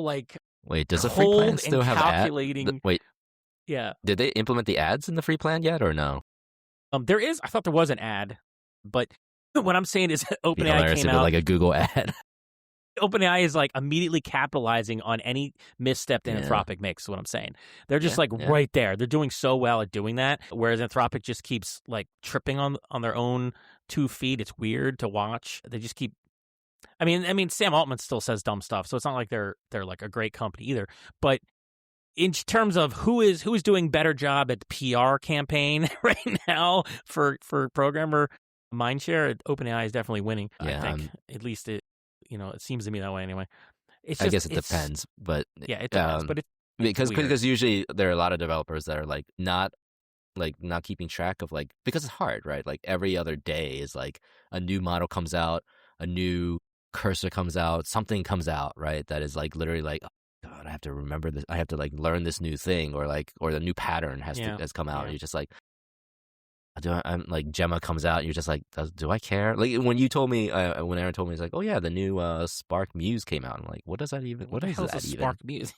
like. Wait, does the free plan still have calculating? Wait, yeah. Did they implement the ads in the free plan yet, or no? There is. I thought there was an ad, but what I'm saying is OpenAI came out like a Google ad. OpenAI is like immediately capitalizing on any misstep that Anthropic makes. Is what I'm saying. They're just right there. They're doing so well at doing that, whereas Anthropic just keeps like tripping on their own 2 feet. It's weird to watch. They just keep. I mean, Sam Altman still says dumb stuff, so it's not like they're like a great company either. But in terms of who is doing better job at the PR campaign right now for programmer mindshare, OpenAI is definitely winning. I think at least it seems to me that way anyway. I guess it depends, but it depends. But because usually there are a lot of developers that are like not keeping track of because it's hard, right? Like every other day is like a new model comes out, a new cursor comes out, something comes out, right? That is like literally like, oh God, I have to remember this. I have to like learn this new thing, or the new pattern has come out. And you're just like, I'm like Gemma comes out. And you're just like, do I care? Like when you told me, when Aaron told me, he's like, oh yeah, the new Spark Muse came out. I'm like, what does that even? What is that even? Spark Muse.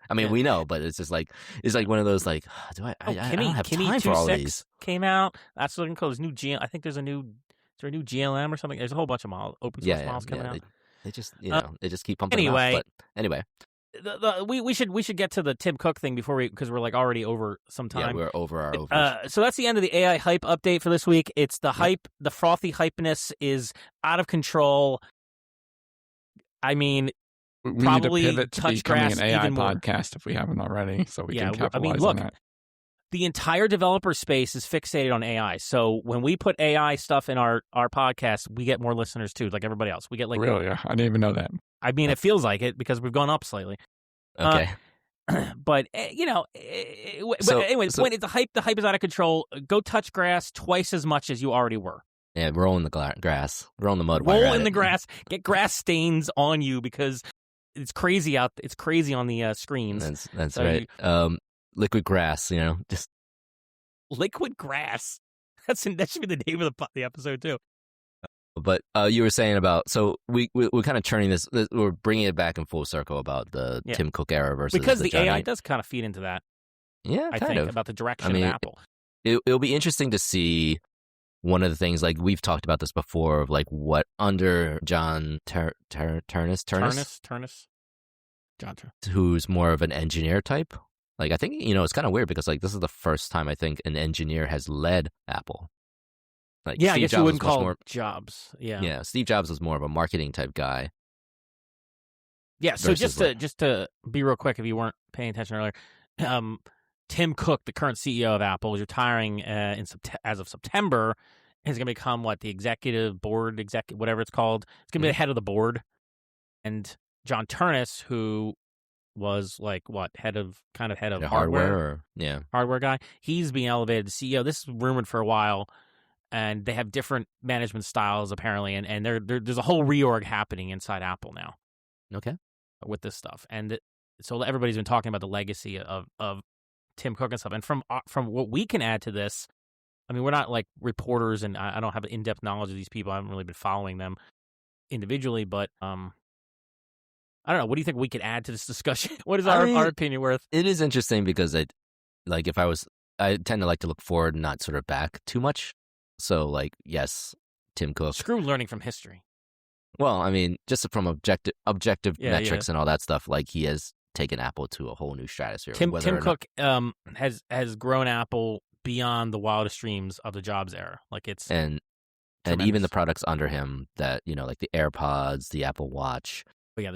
I mean, we know, but it's just like one of those like, I don't have time for all these. Came out. That's looking cool. There's new GM. I think there's a new GLM or something. There's a whole bunch of open source models coming out. They just they just keep pumping anyway. them out. But anyway. We should get to the Tim Cook thing because we're like already over some time. Yeah, we're over our over. So that's the end of the AI hype update for this week. It's the hype. The frothy hypeness is out of control. I mean, we probably need to pivot to touch becoming grass an AI even more. podcast if we haven't already, so we can capitalize I mean, look, on that. The entire developer space is fixated on AI. So when we put AI stuff in our podcast, we get more listeners too, like everybody else. We get like really, I didn't even know that. I mean, it feels like it because we've gone up slightly. Okay. But anyway, the point is the hype is out of control. Go touch grass twice as much as you already were. Yeah, roll in the grass, roll in the mud. Roll in the grass. Get grass stains on you because it's crazy out. It's crazy on the screens. That's so right. Liquid grass, just liquid grass. That should be the name of the episode too. But you were saying about, so we're kind of turning this, we're bringing it back in full circle about the Tim Cook era versus because the Johnny. AI does kind of feed into that. Yeah, I think about the direction of Apple. It'll be interesting to see one of the things, like we've talked about this before, of like what under John Ternus, who's more of an engineer type. Like I think it's kind of weird because like this is the first time I think an engineer has led Apple. Like, yeah, Steve I guess Jobs you wouldn't call Jobs. Yeah, Steve Jobs was more of a marketing type guy. Yeah, so just to be real quick, if you weren't paying attention earlier, Tim Cook, the current CEO of Apple, is retiring as of September. He's going to become the executive board, whatever it's called. It's going to be the head of the board. And John Ternus, who was head of hardware, hardware guy. He's being elevated to CEO. This is rumored for a while, and they have different management styles apparently, and there's a whole reorg happening inside Apple now. Okay, with this stuff, and so everybody's been talking about the legacy of Tim Cook and stuff. And from what we can add to this, I mean, we're not like reporters, and I don't have an in-depth knowledge of these people. I haven't really been following them individually, but I don't know. What do you think we could add to this discussion? What is our opinion worth? It is interesting because I tend to like to look forward and not sort of back too much. So yes, Tim Cook. Screw learning from history. Well, I mean, just from objective metrics and all that stuff, he has taken Apple to a whole new stratosphere. Tim Cook has grown Apple beyond the wildest dreams of the Jobs era. It's and even the products under him that like the AirPods, the Apple Watch.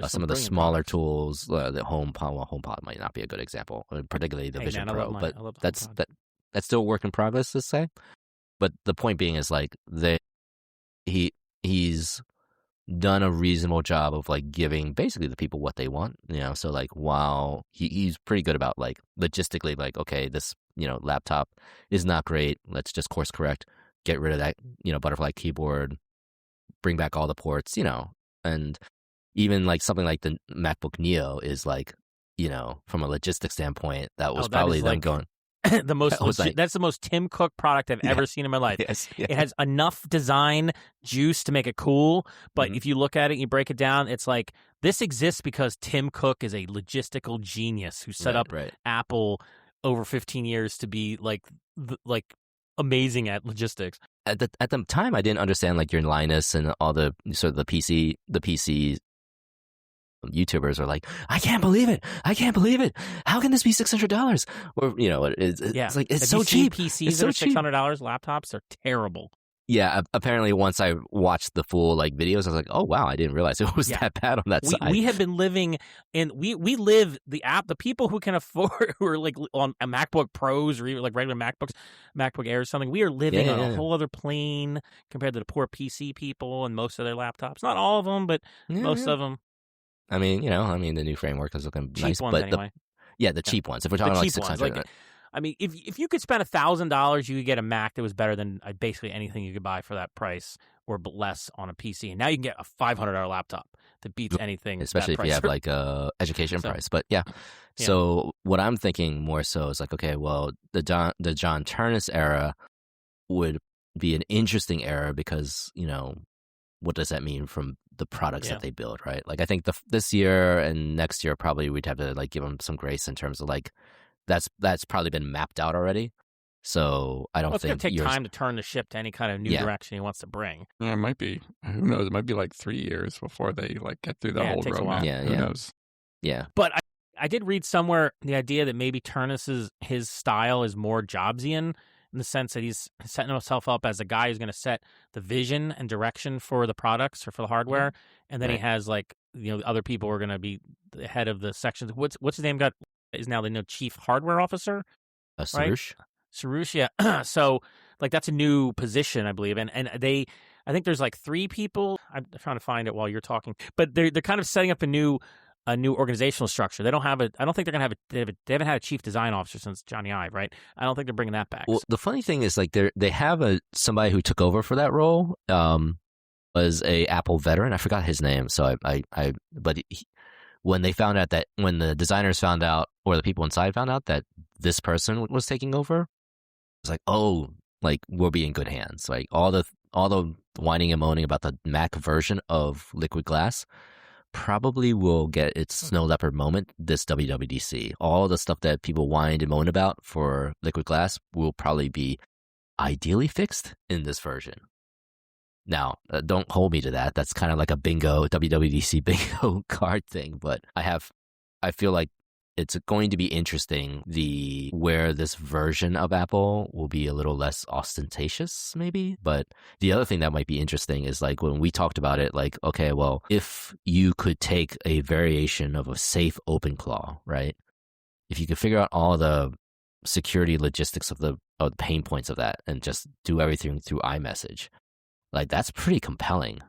Some of the smaller tools, the HomePod might not be a good example, particularly the Vision Pro, but that's still a work in progress, let's say. But the point being is he's done a reasonable job of giving basically the people what they want, So while he's pretty good about logistically, okay, this laptop is not great. Let's just course correct, get rid of that butterfly keyboard, bring back all the ports, and even something like the MacBook Neo is from a logistics standpoint, that was probably them going. The most that's the most Tim Cook product I've ever seen in my life. Yes, yeah. It has enough design juice to make it cool, but if you look at it and you break it down, it's this exists because Tim Cook is a logistical genius who set up Apple over 15 years to be amazing at logistics. At the time, I didn't understand your Linus and all the sort of the PC YouTubers are I can't believe it. How can this be $600? Or it's so cheap. PCs that are $600. Laptops are terrible. Yeah, apparently once I watched the full videos, I was oh wow, I didn't realize it was that bad on that side. We have been living in we live the people who can afford, who are on a MacBook Pros or even regular MacBook Air or something. We are living on a whole other plane compared to the poor PC people and most of their laptops. Not all of them, but most of them. I mean, the new framework is looking cheap nice, ones, but anyway. the cheap ones. If we're talking $600, I mean, if you could spend $1,000, you could get a Mac that was better than basically anything you could buy for that price or less on a PC. And now you can get a $500 laptop that beats anything, especially if you have a education price. But so what I'm thinking more so is okay, well, the John Ternus era would be an interesting era because what does that mean from the products that they build, right? I think this year and next year probably we'd have to give them some grace in terms of that's probably been mapped out already. So I don't think it's going to take time to turn the ship to any kind of new direction he wants to bring. Yeah, it might be. Who knows? It might be 3 years before they get through the whole roadmap. Yeah, who knows? Yeah, but I did read somewhere the idea that maybe Ternus's his style is more Jobsian, in the sense that he's setting himself up as a guy who's going to set the vision and direction for the products or for the hardware, and then he has other people are going to be the head of the sections. What's his name? Is now the chief hardware officer, right? Sarush, yeah. So like that's a new position, I believe, and I think there's like 3 people. I'm trying to find it while you're talking, but they're kind of setting up a new organizational structure. They don't have I don't think they're gonna have they haven't had a chief design officer since Johnny Ive, right? I don't think they're bringing that back. Well, the funny thing is, like, they have somebody who took over for that role. Was a Apple veteran. I forgot his name. So when they found out when the designers found out, or the people inside found out that this person was taking over, it's like, oh, like we'll be in good hands. Like all the whining and moaning about the Mac version of Liquid Glass probably will get its snow leopard moment this WWDC. All the stuff that people whined and moaned about for Liquid Glass will probably be ideally fixed in this version. Now, don't hold me to that. That's kind of like a WWDC bingo card thing. But I feel like it's going to be interesting where this version of Apple will be a little less ostentatious, maybe. But the other thing that might be interesting is like when we talked about it, like, okay, well, if you could take a variation of a safe OpenClaw, right? If you could figure out all the security logistics of the pain points of that and just do everything through iMessage, like that's pretty compelling,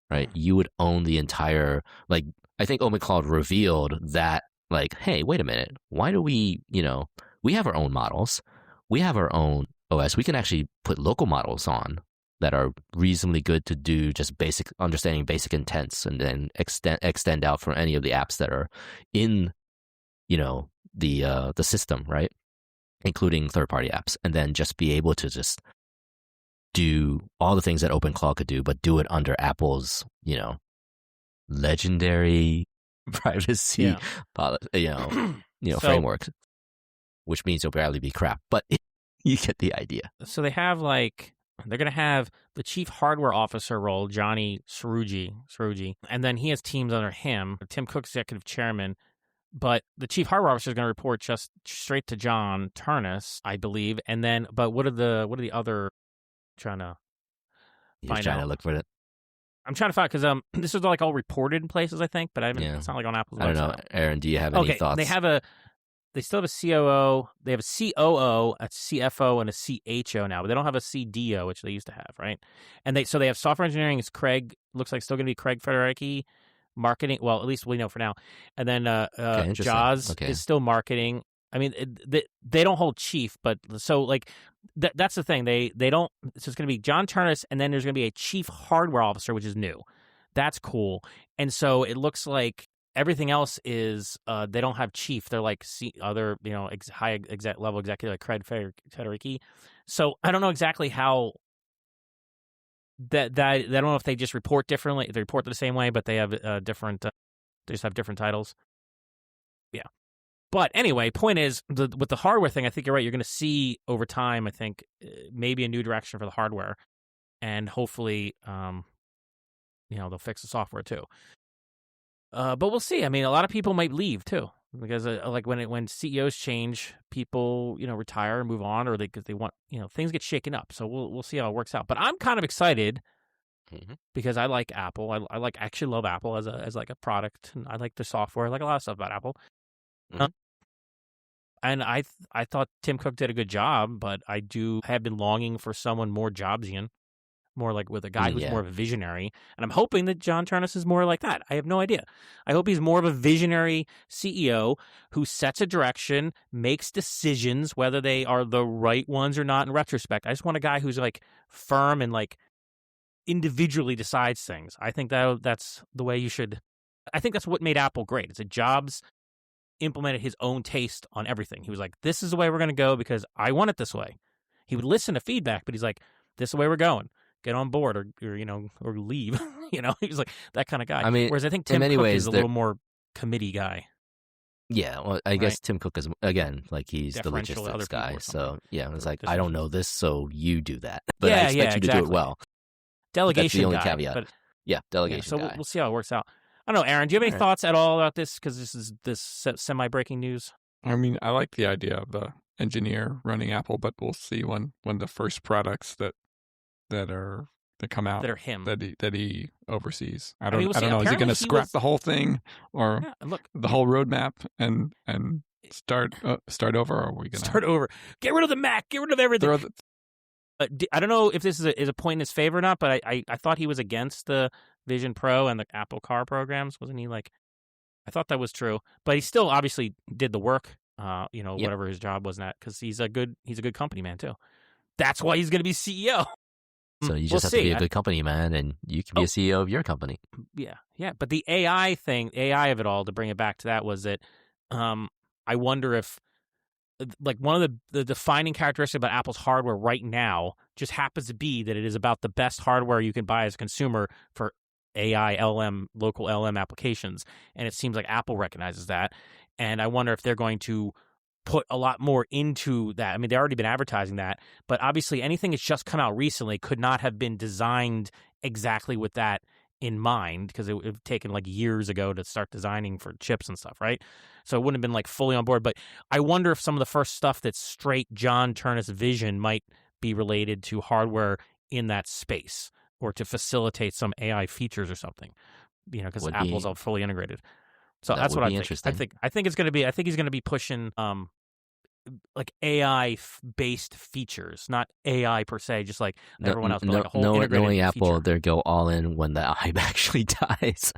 right? You would own the entire, like, I think OpenClaw revealed that, like, hey, wait a minute. Why do we have our own models. We have our own OS. We can actually put local models on that are reasonably good to do just understanding basic intents, and then extend out for any of the apps that are in, the system, right? Including third-party apps, and then just be able to just do all the things that OpenClaw could do, but do it under Apple's, legendary privacy, framework, which means it'll probably be crap, but you get the idea. So they're going to have the chief hardware officer role, Johnny Saruji, and then he has teams under him. Tim Cook's executive chairman, but the chief hardware officer is going to report just straight to John Ternus, I believe. And then, but what are the other? Trying to look for it. I'm trying to find, because this is like all reported in places, I think, but I haven't. Yeah. It's not like on Apple's website. I don't know, Aaron. Do you have any thoughts? They still have a COO. They have a COO, a CFO, and a CHO now, but they don't have a CDO, which they used to have, right? And they have software engineering. It's Craig. Looks like still going to be Craig Federighi. Marketing. Well, at least we know for now. And then Jaws is still marketing. I mean, they don't hold chief, but so like that's the thing. They don't. So it's going to be John Ternus, and then there's going to be a chief hardware officer, which is new. That's cool. And so it looks like everything else is they don't have chief. They're like other high level executive like Craig Federighi. So I don't know exactly how that I don't know if they just report differently. They report the same way, but they have different. They just have different titles. Yeah. But anyway, point is, with the hardware thing, I think you're right. You're going to see over time, I think, maybe a new direction for the hardware. And hopefully, they'll fix the software too. But we'll see. I mean, a lot of people might leave too. Because like when CEOs change, people, retire and move on, or because they want, things get shaken up. So we'll see how it works out. But I'm kind of excited because I like Apple. I actually love Apple as like a product. And I like the software. I like a lot of stuff about Apple. And I thought Tim Cook did a good job, but I have been longing for someone more Jobsian, more like with a guy who's more of a visionary. And I'm hoping that John Ternus is more like that. I have no idea. I hope he's more of a visionary CEO who sets a direction, makes decisions, whether they are the right ones or not in retrospect. I just want a guy who's like firm and like individually decides things. I think that's the way you should. I think that's what made Apple great. It's a Jobs implemented his own taste on everything. He was like, this is the way we're going to go because I want it this way. He would listen to feedback, but he's like, this is the way we're going. Get on board or leave. He was like that kind of guy. I mean, whereas I think Tim Cook is a little more committee guy. Yeah, well, I guess Tim Cook is, again, like he's the logistics guy. So, yeah, it was like, I don't know this, so you do that. But I expect you to do it well. Delegation That's the only guy, caveat. But, delegation guy. So we'll see how it works out. I don't know, Aaron, do you have any thoughts at all about this? Because this is semi-breaking news. I mean, I like the idea of the engineer running Apple, but we'll see when the first products that are that come out that are him that he oversees. I don't know. Is he going to scrap the whole thing or the whole roadmap and start over? Or are we going to start over? Get rid of the Mac. Get rid of everything. I don't know if this is a point in his favor or not, but I thought he was against the Vision Pro and the Apple Car programs. Wasn't he? Like, I thought that was true, but he still obviously did the work. Whatever his job was, not because he's a good company man too. That's why he's going to be CEO. So you just have to be a good company man, and you can be a CEO of your company. Yeah. But the AI of it all, to bring it back to that, was that I wonder if, like, one of the defining characteristics about Apple's hardware right now just happens to be that it is about the best hardware you can buy as a consumer for AI, LM, local LM applications. And it seems like Apple recognizes that. And I wonder if they're going to put a lot more into that. I mean, they've already been advertising that, but obviously anything that's just come out recently could not have been designed exactly with that in mind, because it would have taken like years ago to start designing for chips and stuff, right? So it wouldn't have been like fully on board. But I wonder if some of the first stuff that's straight John Ternus vision might be related to hardware in that space, or to facilitate some AI features or something, because Apple's all fully integrated. So that's what I think. I think it's going to be. I think he's going to be pushing like AI based features, not AI per se, just like everyone else. But like a whole integrated Apple, feature. they go all in when the hype actually dies.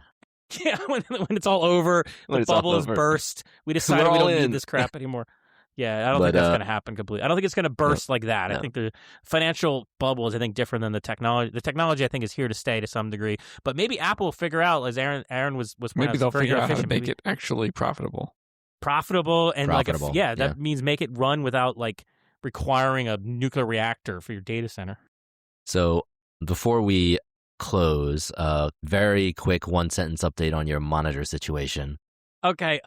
Yeah, when it's all over, the bubble is burst. We decided we don't need this crap anymore. Yeah, I don't think that's going to happen completely. I don't think it's going to burst like that. I think the financial bubble is, I think, different than the technology. The technology, I think, is here to stay to some degree. But maybe Apple will figure out, as Aaron was maybe they'll figure out how to make it actually profitable. That means make it run without like requiring a nuclear reactor for your data center. So before we close, very quick 1-sentence update on your monitor situation. Okay.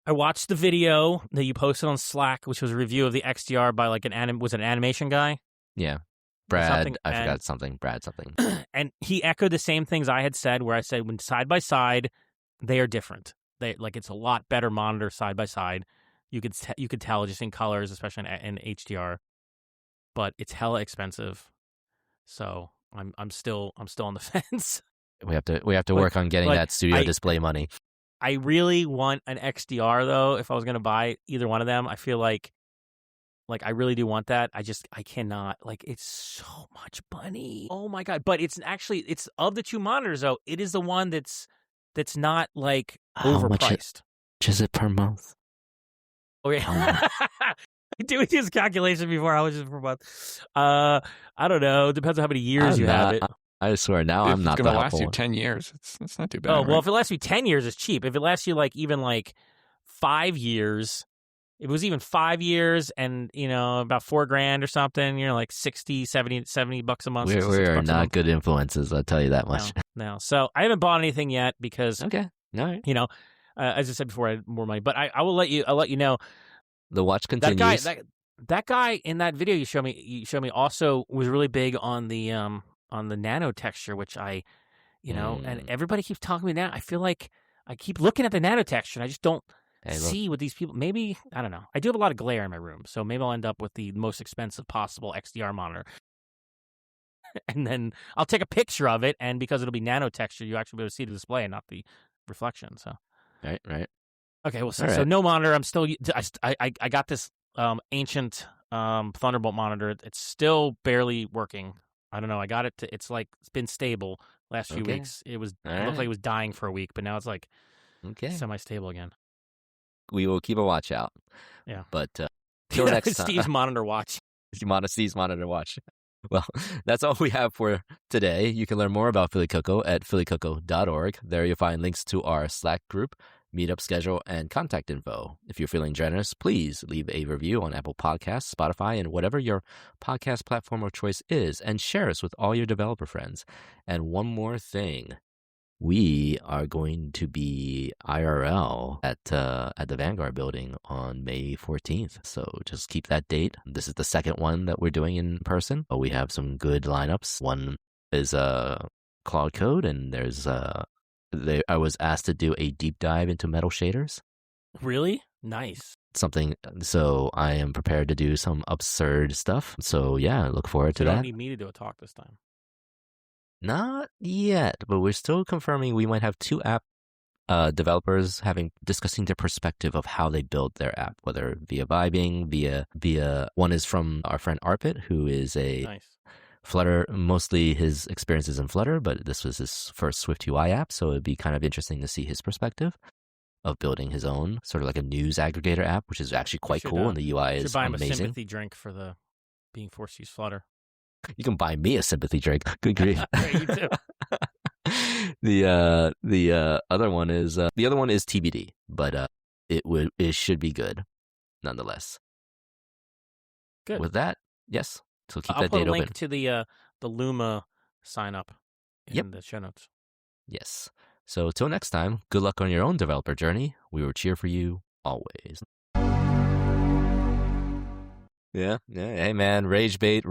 I watched the video that you posted on Slack, which was a review of the XDR by like an animation guy. Yeah. Brad something. And he echoed the same things I had said, where I said when side by side, they are different. It's a lot better monitor side by side. You could tell just in colors, especially in HDR, but it's hella expensive. So I'm still on the fence. We have to work on getting that studio display money. I really want an XDR though. If I was going to buy either one of them, I feel like I really do want that. I cannot. Like, it's so much money. Oh my God. But it's of the two monitors though, it is the one that's not like overpriced. How much is it per month? Oh yeah. Doing this calculation before, how much is it per month? I don't know. It depends on how many years you have it. I swear now I'm not going to last you 10 years. It's not too bad. Oh, well, if it lasts you 10 years, it's cheap. If it lasts you even 5 years, if it was even 5 years and, about $4,000 or something, you're like $70 a month. We are not good influences, I'll tell you that much. No. So I haven't bought anything yet because, okay. All right. as I said before, I had more money, but I'll let you know. The watch continues. That guy in that video you showed me also was really big on the nano texture, which and everybody keeps talking to me now. I feel like I keep looking at the nano texture and I just don't see what these people, maybe, I don't know. I do have a lot of glare in my room, so maybe I'll end up with the most expensive possible XDR monitor. And then I'll take a picture of it, and because it'll be nano texture, you actually be able to see the display and not the reflection. So Right. Okay, well, so no monitor. I'm still, I got this ancient Thunderbolt monitor. It's still barely working. I don't know. I got it to, it's been stable last few weeks. It looked like it was dying for a week, but now it's semi-stable again. We will keep a watch out. Yeah. But till next time. Steve's monitor watch. Steve's monitor watch. Well, that's all we have for today. You can learn more about Philly Cocoa at phillycocoa.org. There you'll find links to our Slack group, meetup schedule, and contact info. If you're feeling generous, please leave a review on Apple Podcasts, Spotify, and whatever your podcast platform of choice is, and share us with all your developer friends. And one more thing. We are going to be IRL at the Vanguard building on May 14th. So just keep that date. This is the second one that we're doing in person. We have some good lineups. One is Cloud Code, and there's I was asked to do a deep dive into metal shaders. Really? Nice. So I am prepared to do some absurd stuff. So yeah, look forward to that. You don't need me to do a talk this time. Not yet, but we're still confirming we might have 2 app developers discussing their perspective of how they build their app, whether via vibing, via one is from our friend Arpit, who is a nice. Flutter, mostly his experiences in Flutter, but this was his first Swift UI app, so it'd be kind of interesting to see his perspective of building his own, sort of like a news aggregator app, which is actually quite cool, and the UI is buy him amazing. A sympathy drink for being forced to use Flutter. You can buy me a sympathy drink. Good grief. You too. The other one is TBD, but it should be good, nonetheless. Good. With that, yes. So keep I'll that date open. I'll put a link to the Luma sign up in the show notes. Yes. So till next time, good luck on your own developer journey. We will cheer for you always. Yeah. Hey man, rage bait.